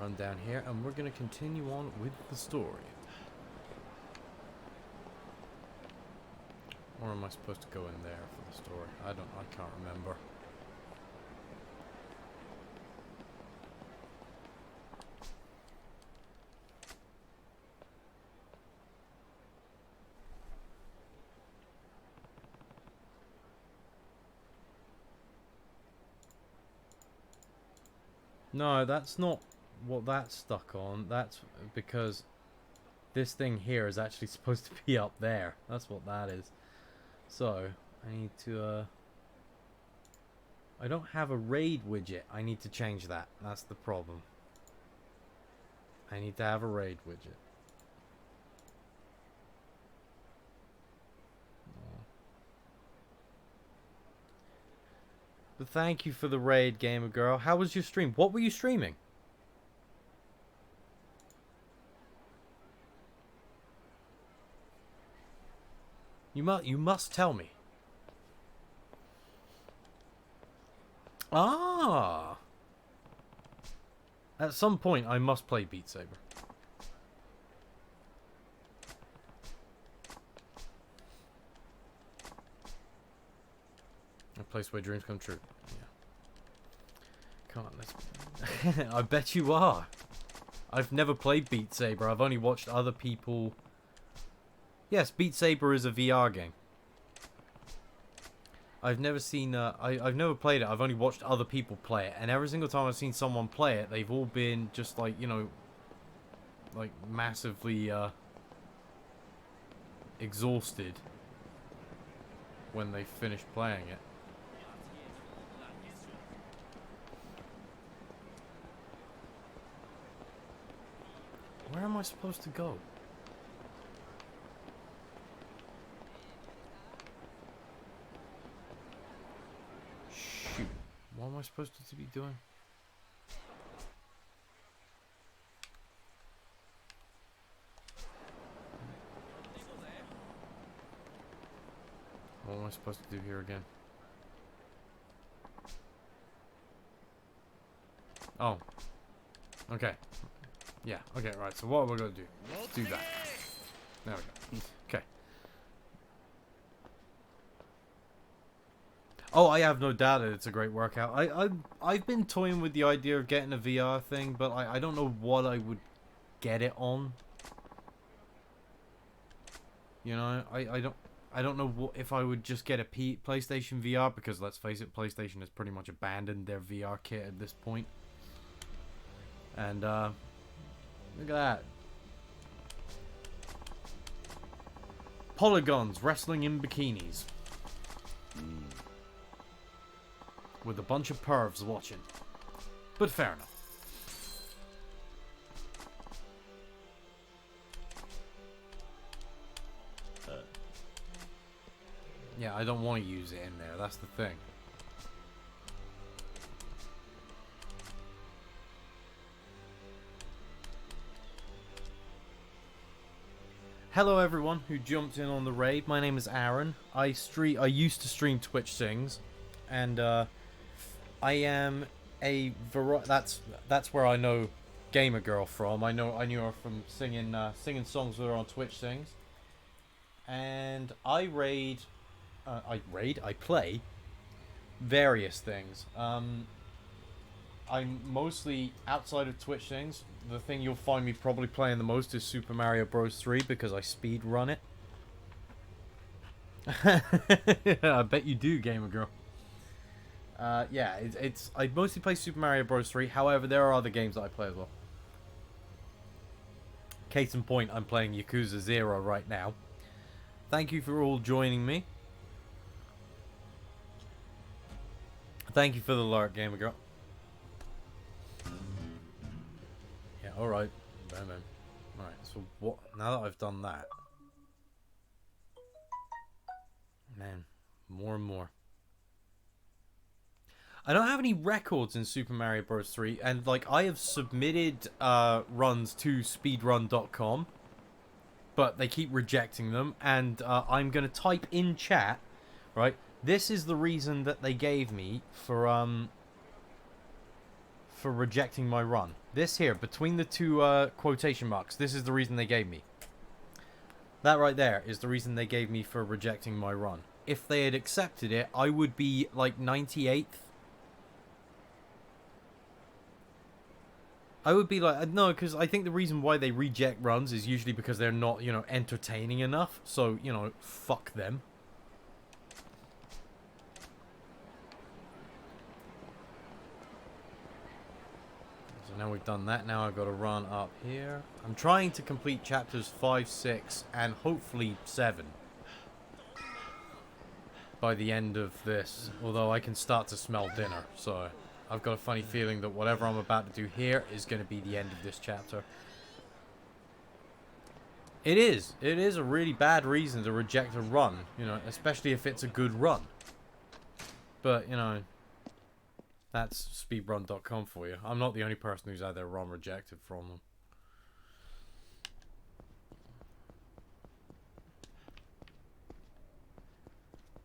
Run down here, and we're gonna continue on with the story. Or am I supposed to go in there for the story? I can't remember. No, that's not what that's stuck on. That's because this thing here is actually supposed to be up there. That's what that is. So, I need to, I don't have a raid widget. I need to change that. That's the problem. I need to have a raid widget. But thank you for the raid, gamer girl. How was your stream? What were you streaming? You must tell me. Ah. At some point, I must play Beat Saber. A place where dreams come true. Yeah. Come on, let's... I bet you are. I've never played Beat Saber. I've only watched other people... Yes, Beat Saber is a VR game. I've never seen... I've never played it. I've only watched other people play it. And every single time I've seen someone play it, they've all been just like, you know... Like, massively, exhausted when they finish playing it. Where am I supposed to go? Shoot. What am I supposed to be doing? What am I supposed to do here again? Oh. Okay. Yeah, okay, right. So what we're going to do, let's do that. There we go. Okay. Oh, I have no doubt that it's a great workout. I've been toying with the idea of getting a VR thing, but I don't know what I would get it on. You know, I don't know what, if I would just get a PlayStation VR, because let's face it, PlayStation has pretty much abandoned their VR kit at this point. And look at that. Polygons wrestling in bikinis. With a bunch of pervs watching. But fair enough. Yeah, I don't want to use it in there. That's the thing. Hello everyone who jumped in on the raid. My name is Aaron. I used to stream Twitch Sings, and I am a that's where I know Gamer Girl from. I knew her from singing songs with her on Twitch Sings, and I play various things. I'm mostly outside of Twitch things. The thing you'll find me probably playing the most is Super Mario Bros. 3 because I speed run it. I bet you do, gamer girl. Yeah, I mostly play Super Mario Bros. 3. However, there are other games that I play as well. Case in point, I'm playing Yakuza 0 right now. Thank you for all joining me. Thank you for the alert, Gamer Girl. Yeah, alright. Bam, bam. Alright, so what? Now that I've done that. Man, more and more. I don't have any records in Super Mario Bros. 3, and like I have submitted runs to speedrun.com, but they keep rejecting them, and I'm gonna type in chat, right? This is the reason that they gave me for rejecting my run. This here, between the two quotation marks, this is the reason they gave me. That right there is the reason they gave me for rejecting my run. If they had accepted it, I would be like 98th. I would be like, no, because I think the reason why they reject runs is usually because they're not, you know, entertaining enough. So, you know, fuck them. So now we've done that. Now I've got to run up here. I'm trying to complete chapters 5, 6, and hopefully 7 by the end of this. Although I can start to smell dinner, so I've got a funny feeling that whatever I'm about to do here is going to be the end of this chapter. It is. It is a really bad reason to reject a run, you know, especially if it's a good run. But, you know, that's speedrun.com for you. I'm not the only person who's had their run rejected from them.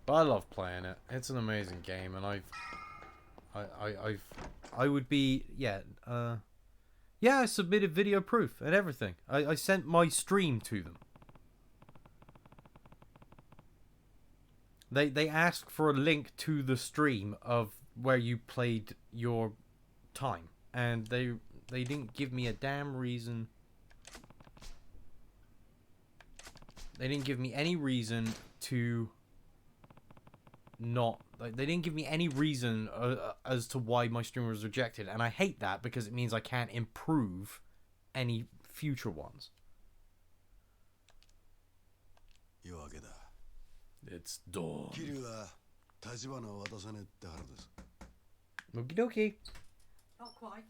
But I love playing it. It's an amazing game, and I would be, yeah, I submitted video proof and everything. I sent my stream to them. They asked for a link to the stream of where you played your time, and they didn't give me a damn reason. They didn't give me any reason to not, like, they didn't give me any reason as to why my stream was rejected, and I hate that because it means I can't improve any future ones. It's dawn. Okie dokie. Not quite.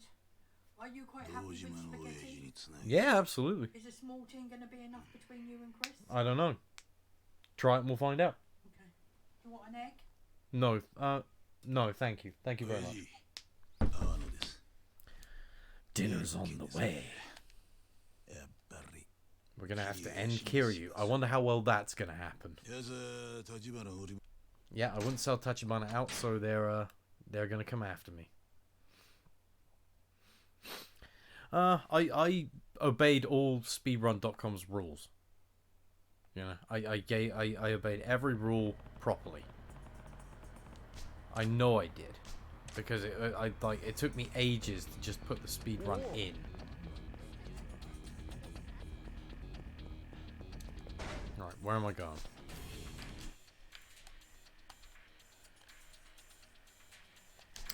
Are you quite happy with spaghetti? Yeah, absolutely. Is a small tin going to be enough between you and Chris? I don't know. Try it and we'll find out. Okay. You want an egg? No. No, thank you. Thank you very much. Dinner's on the way. We're going to have to end Kiryu. I wonder how well that's going to happen. Yeah, I wouldn't sell Tachibana out, so they're going to come after me. I obeyed all speedrun.com's rules. You know, I obeyed every rule properly. I know I did, because it took me ages to just put the speedrun in. Right, where am I going?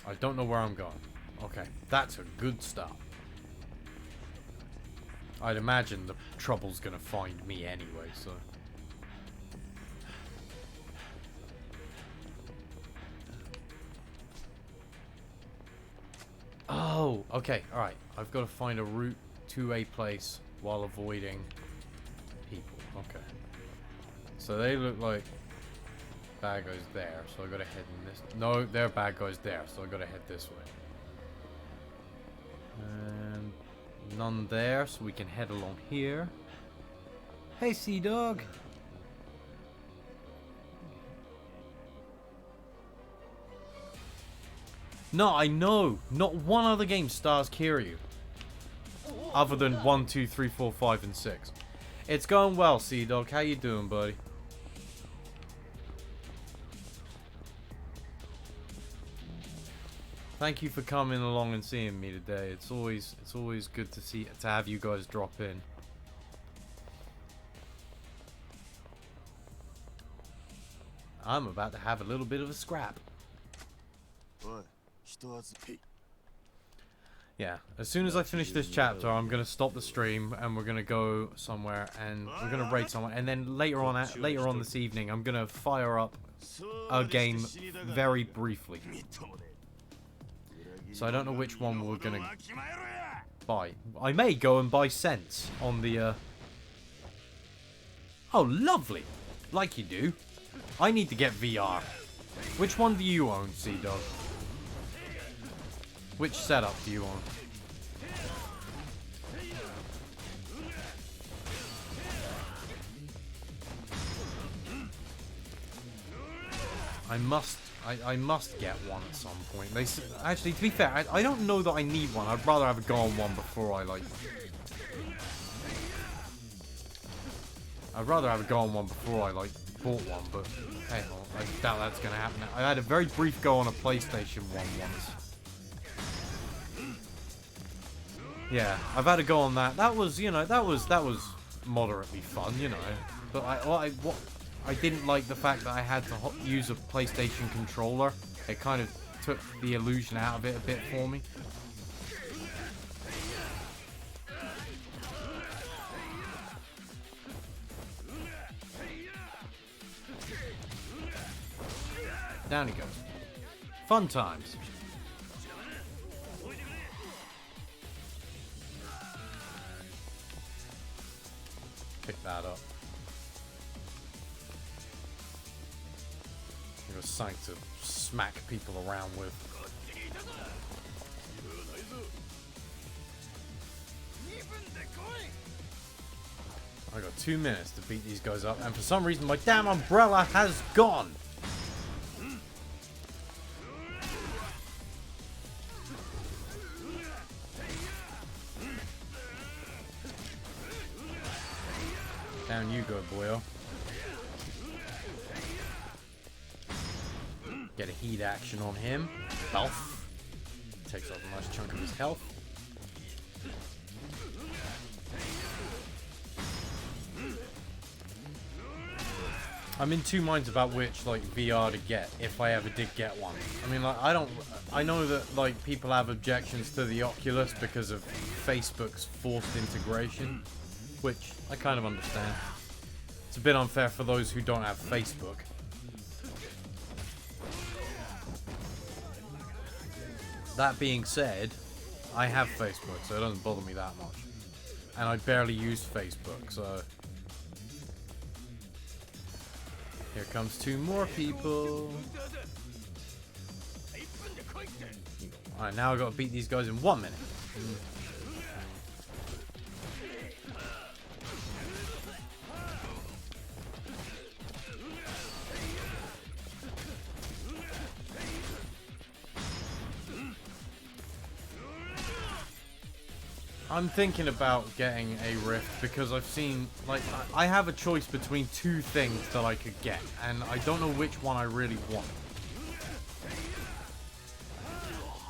I don't know where I'm going. Okay, that's a good start. I'd imagine the trouble's gonna find me anyway, so... Oh, okay, alright. I've got to find a route to a place while avoiding people. Okay. So they look like bad guys there, so I gotta head in this... No, they're bad guys there, so I gotta head this way. And none there, so we can head along here. Hey, Sea Dog! No, I know! Not one other game stars Kiryu. Other than 1, 2, 3, 4, 5, and 6. It's going well, Sea Dog. How you doing, buddy? Thank you for coming along and seeing me today. It's always good to have you guys drop in. I'm about to have a little bit of a scrap. Yeah, as soon as I finish this chapter, I'm gonna stop the stream and we're gonna go somewhere and we're gonna raid someone. And then later on this evening, I'm gonna fire up a game very briefly. So I don't know which one we're gonna buy. I may go and buy Sense on the. Oh, lovely! Like you do. I need to get VR. Which one do you own, Sea-Dog? Which setup do you own? I must get one at some point. Actually, to be fair, I don't know that I need one. I'd rather have a go on one before I like. I'd rather have a go on one before I like bought one, but hey, I doubt that's gonna happen. I had a very brief go on a PlayStation 1 once. Yeah, I've had a go on that. That was, you know, that was moderately fun, you know. But I didn't like the fact that I had to use a PlayStation controller. It kind of took the illusion out of it a bit for me. Down he goes. Fun times. Pick that up. It was something to smack people around with. I got 2 minutes to beat these guys up, and for some reason my damn umbrella has gone! Down you go, boyo. Get a heat action on him. Health. Takes off a nice chunk of his health. I'm in two minds about which, like, VR to get, if I ever did get one. I mean, like, I know that, like, people have objections to the Oculus because of Facebook's forced integration, which I kind of understand. It's a bit unfair for those who don't have Facebook. That being said, I have Facebook, so it doesn't bother me that much. And I barely use Facebook, so... Here comes 2 more people. Alright, now I've got to beat these guys in 1 minute. I'm thinking about getting a Rift because I've seen, like, I have a choice between 2 things that I could get, and I don't know which one I really want.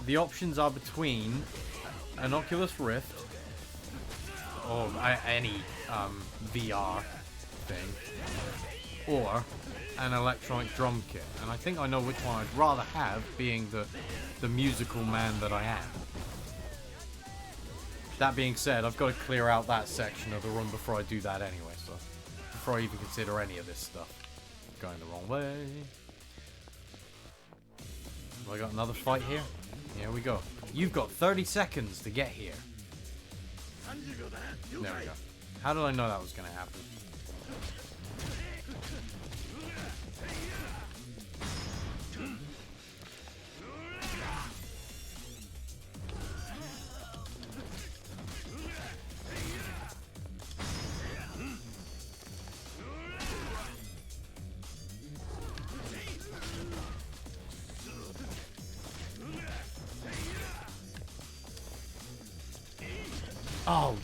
The options are between an Oculus Rift or any VR thing, or an electronic drum kit, and I think I know which one I'd rather have, being the musical man that I am. That being said, I've got to clear out that section of the room before I do that anyway, so... Before I even consider any of this stuff. Going the wrong way. Have I got another fight here? Here we go. You've got 30 seconds to get here. There we go. How did I know that was going to happen? Oh!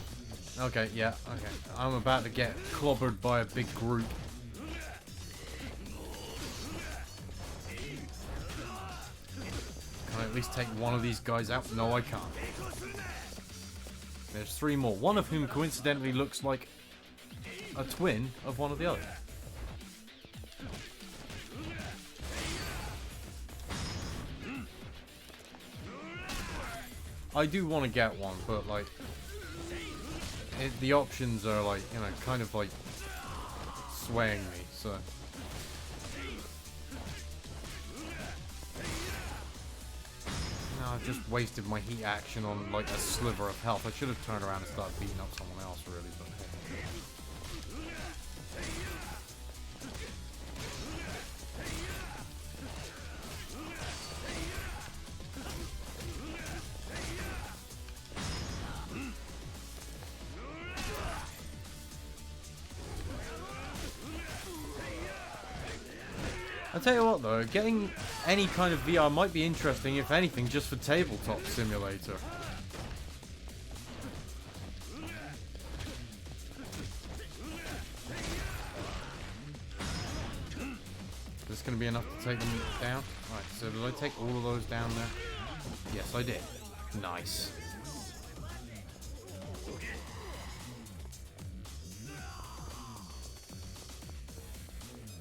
Okay, yeah, okay. I'm about to get clobbered by a big group. Can I at least take one of these guys out? No, I can't. There's 3 more, one of whom coincidentally looks like a twin of one of the others. I do want to get one, but like, the options are like, you know, kind of like swaying me, so. No, I've just wasted my heat action on like a sliver of health. I should have turned around and started beating up someone else, really, but hey. I'll tell you what though, getting any kind of VR might be interesting, if anything, just for tabletop simulator. Is this going to be enough to take them down? Right, so did I take all of those down there? Yes, I did. Nice.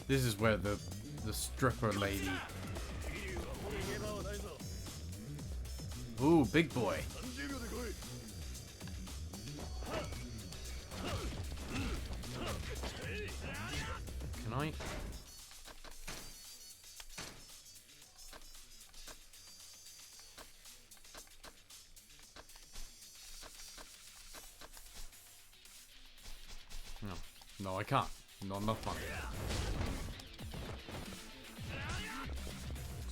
This is where the stripper lady. Ooh, big boy. Can I? No. No, I can't. Not enough money.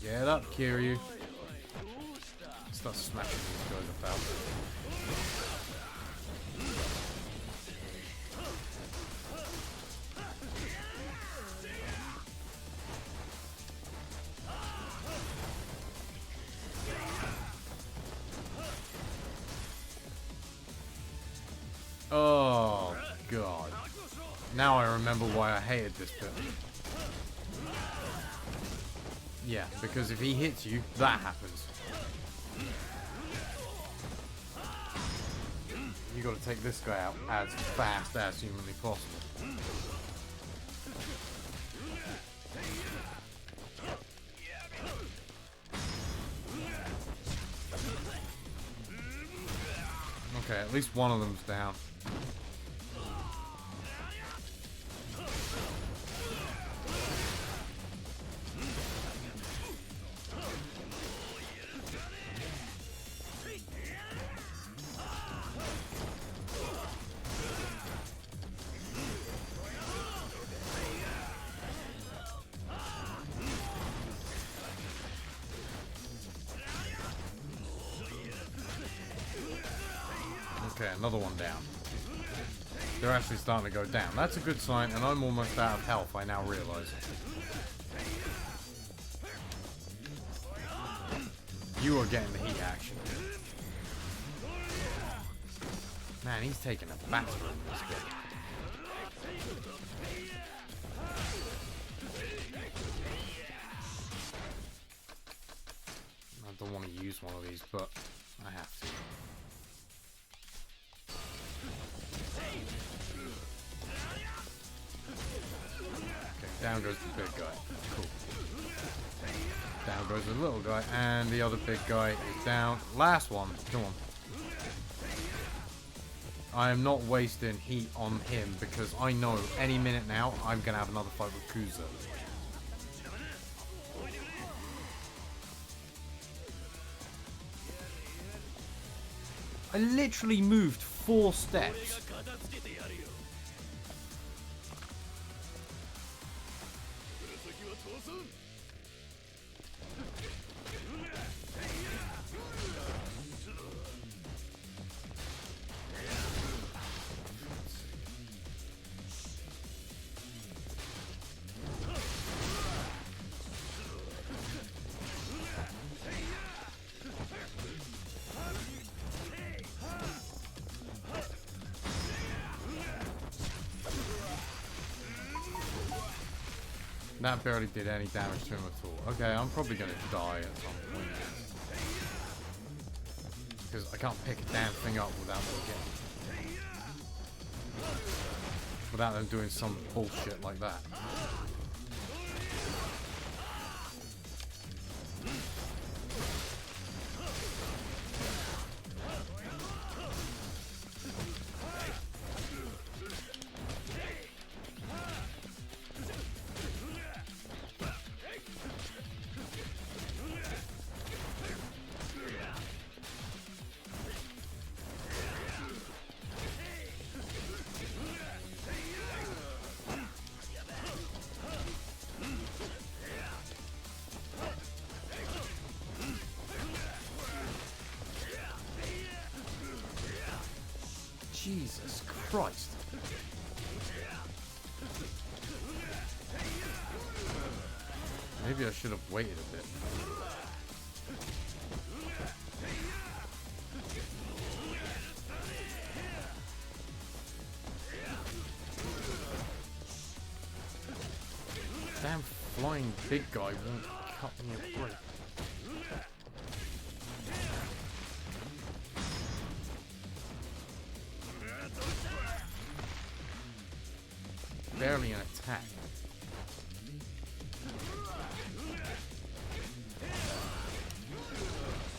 Get up, Kiryu. Start smashing these guys about. Oh, God. Now I remember why I hated this bit. Yeah, because if he hits you, that happens. You gotta take this guy out as fast as humanly possible. Okay, at least one of them's down. Okay, another one down. They're actually starting to go down. That's a good sign, and I'm almost out of health, I now realize. You are getting the heat action. Man, he's taking a batter in this game. I don't want to use one of these, but I have to. Down goes the big guy. Cool. Down goes the little guy, and the other big guy is down. Last one. Come on. I am not wasting heat on him because I know any minute now I'm going to have another fight with Yakuza. I literally moved 4 steps. That barely did any damage to him at all. Okay, I'm probably going to die at some point. Because I can't pick a damn thing up without them getting... without them doing some bullshit like that. Jesus Christ. Maybe I should have waited a bit. Damn flying big guy won't cut me a break. Barely an attack.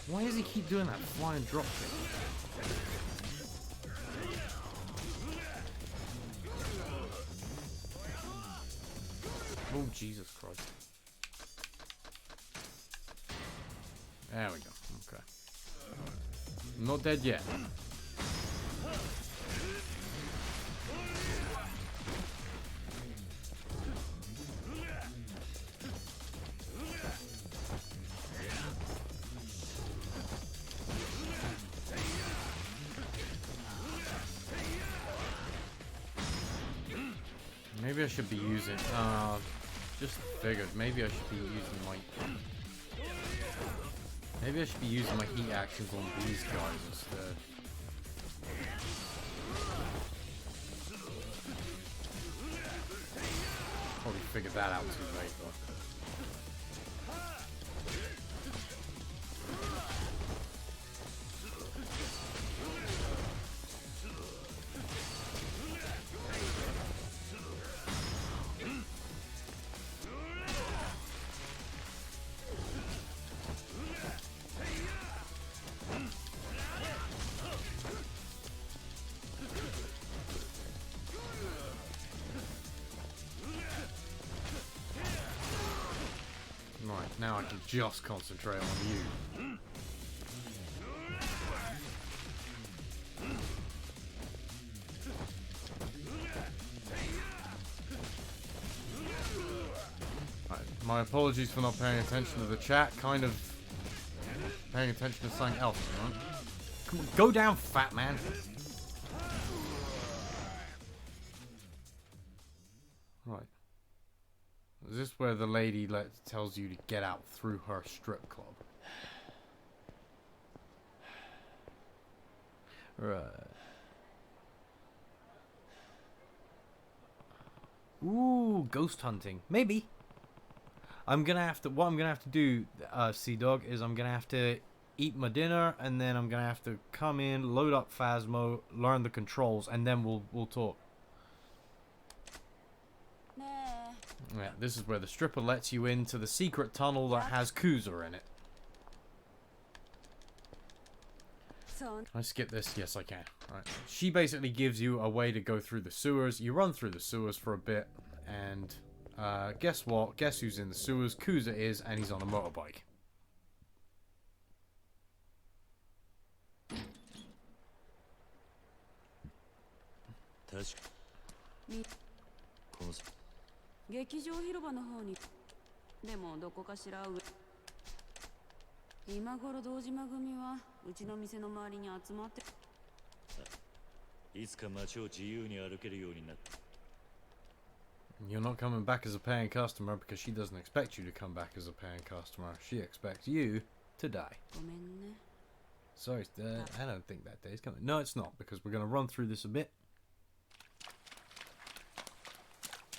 Why does he keep doing that flying drop kick? Oh, Jesus Christ. There we go. Okay. I'm not dead yet. Maybe I should be using, just figured, maybe I should be using my heat actions on these guys instead. Probably figured that out too late though. Now I can just concentrate on you. Right, my apologies for not paying attention to the chat. Kind of paying attention to something else, right? Come on, go down, fat man. Right. Is this where the lady tells you to get out through her strip club? Right. Ooh, ghost hunting. Maybe. What I'm gonna have to do, Sea Dog, is I'm gonna have to eat my dinner, and then I'm gonna have to come in, load up Phasmo, learn the controls, and then we'll talk. Yeah, this is where the stripper lets you into the secret tunnel that has Yakuza in it. Can I skip this? Yes, I can. Right. She basically gives you a way to go through the sewers. You run through the sewers for a bit, and guess what? Guess who's in the sewers? Yakuza is, and he's on a motorbike. Touch. 劇場広場の方にでもどこかしら今頃堂島組はうちの店の周りに集まっていつか街を自由に歩けるようになった You're not coming back as a paying customer because she doesn't expect you to come back as a paying customer. She expects you to die. ごめんね Sorry, I don't think that day's coming. No, it's not, because we're going to run through this a bit.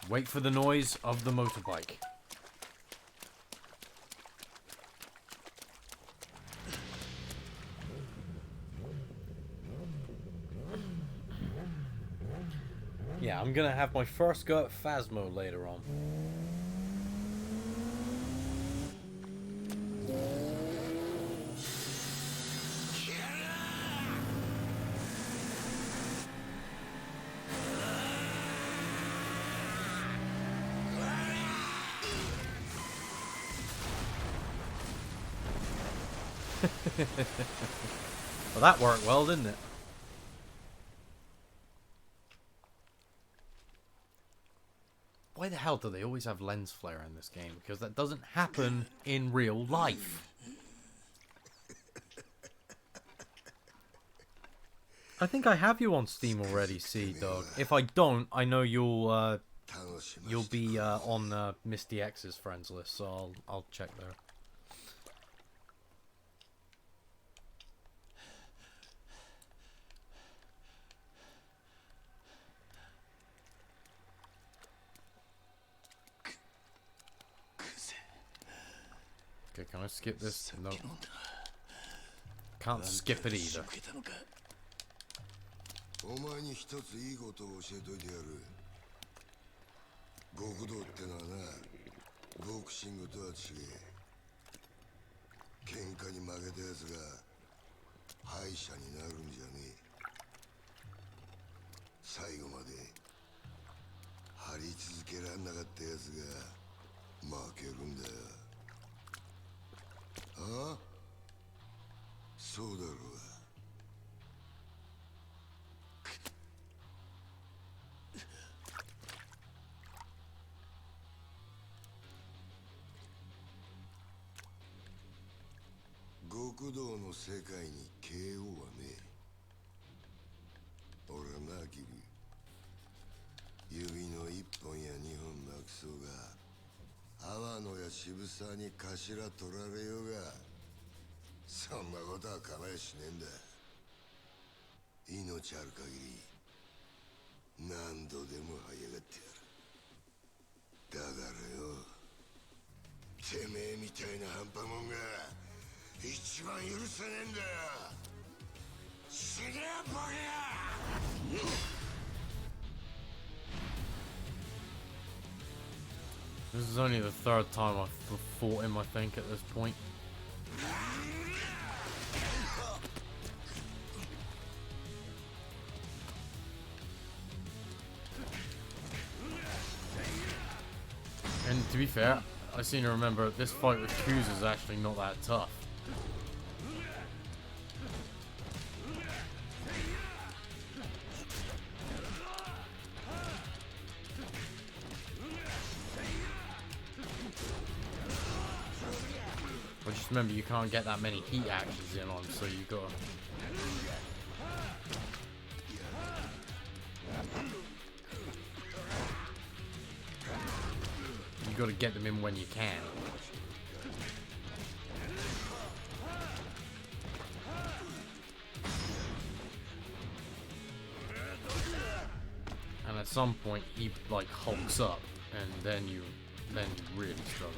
Wait for the noise of the motorbike. Yeah, I'm gonna have my first go at Phasmo later on. Well, that worked well, didn't it? Why the hell do they always have lens flare in this game? Because that doesn't happen in real life. I think I have you on Steam already, Sea Dog. If I don't, I know you'll be on Misty X's friends list, so I'll check there. Okay, can I skip this? No. Can't skip it either. お前に一ついいことを教えといてやる。極道ってのはな、ボクシングとは違え。喧嘩に負けたやつが敗者になるんじゃねえ。最後まで張り続けらんなかったやつが負けるんだよ。ああ、そうだろうが。極道の世界に KO はねえ。俺はな、キリ、指の一本や二本なくそうが、阿波野や渋沢に頭取られようが、そんなことは構えしねえんだ。命ある限り何度でも這い上がってやる。だからよ、てめえみたいな半端もんが一番許せねえんだよ。死ねえボケ！ This is only the third time I've fought him, I think, at this point. And to be fair, I seem to remember this fight with Yakuza is actually not that tough. But just remember, you can't get that many heat actions in on, so you gotta... You gotta get them in when you can. And at some point, he like hulks up, and then you really struggle.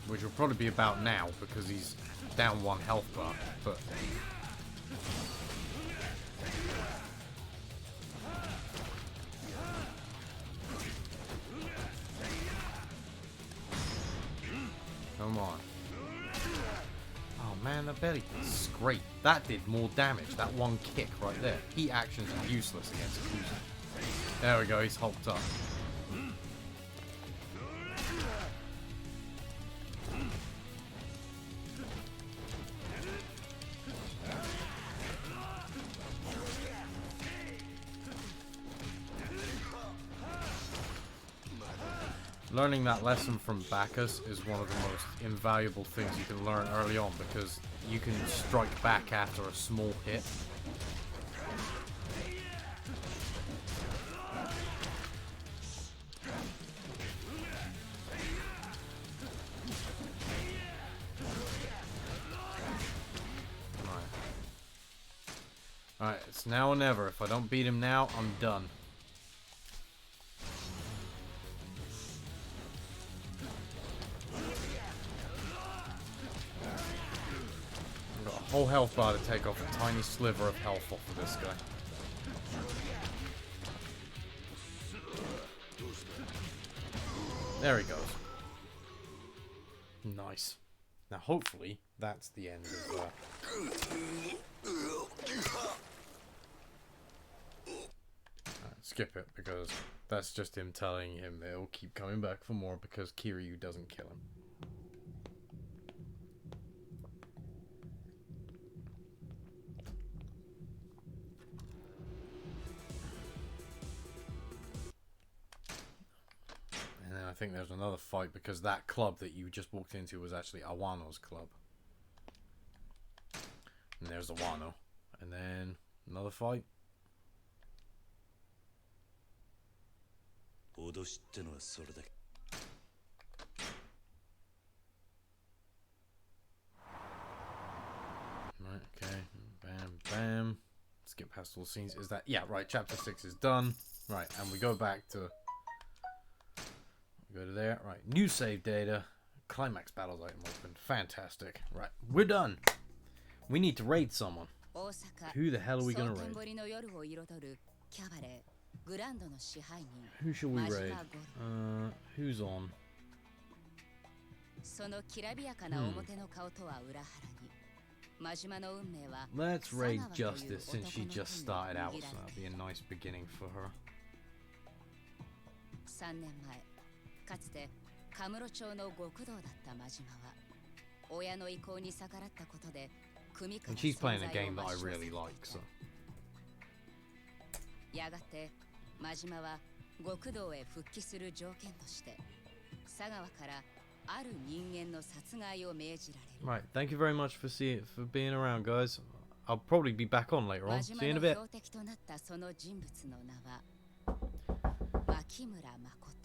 Which will probably be about now because he's down 1 health bar, but come on. Oh man, I bet he great. That did more damage. That one kick right there. Heat actions are useless against Yakuza. There we go, he's hulked up. Learning that lesson from Bacchus is one of the most invaluable things you can learn early on, because you can strike back after a small hit. Alright, it's now or never. If I don't beat him now, I'm done. Whole health bar to take off a tiny sliver of health off of this guy. There he goes. Nice. Now hopefully that's the end of skip it, because that's just him telling him he'll keep coming back for more because Kiryu doesn't kill him. I think there's another fight because that club that you just walked into was actually Awano's club. And there's Awano. And then another fight. Right, okay. Bam, bam. Skip past all the scenes. Is that... Yeah, right. Chapter 6 is done. Right, and we go back to... Go to there. Right, new save data. Climax battles item open. Fantastic. Right, we're done. We need to raid someone. Who the hell are we gonna raid? Who should we raid? Who's on? Let's raid Justice since she just started out, so that'll be a nice beginning for her. 3年前かつてカムロ町の極道だった真島は親の意向に逆らったことで組から And she's 存 playing 在 a を game that 抹 I 消され really ていた like, so やがて真島は極道へ復帰する条件として佐川からある人間の殺害を命じられる Right, thank you very much for being around, guys. I'll probably be back on later on. See you in a bit. 真島の標的となったその人物の名は牧村誠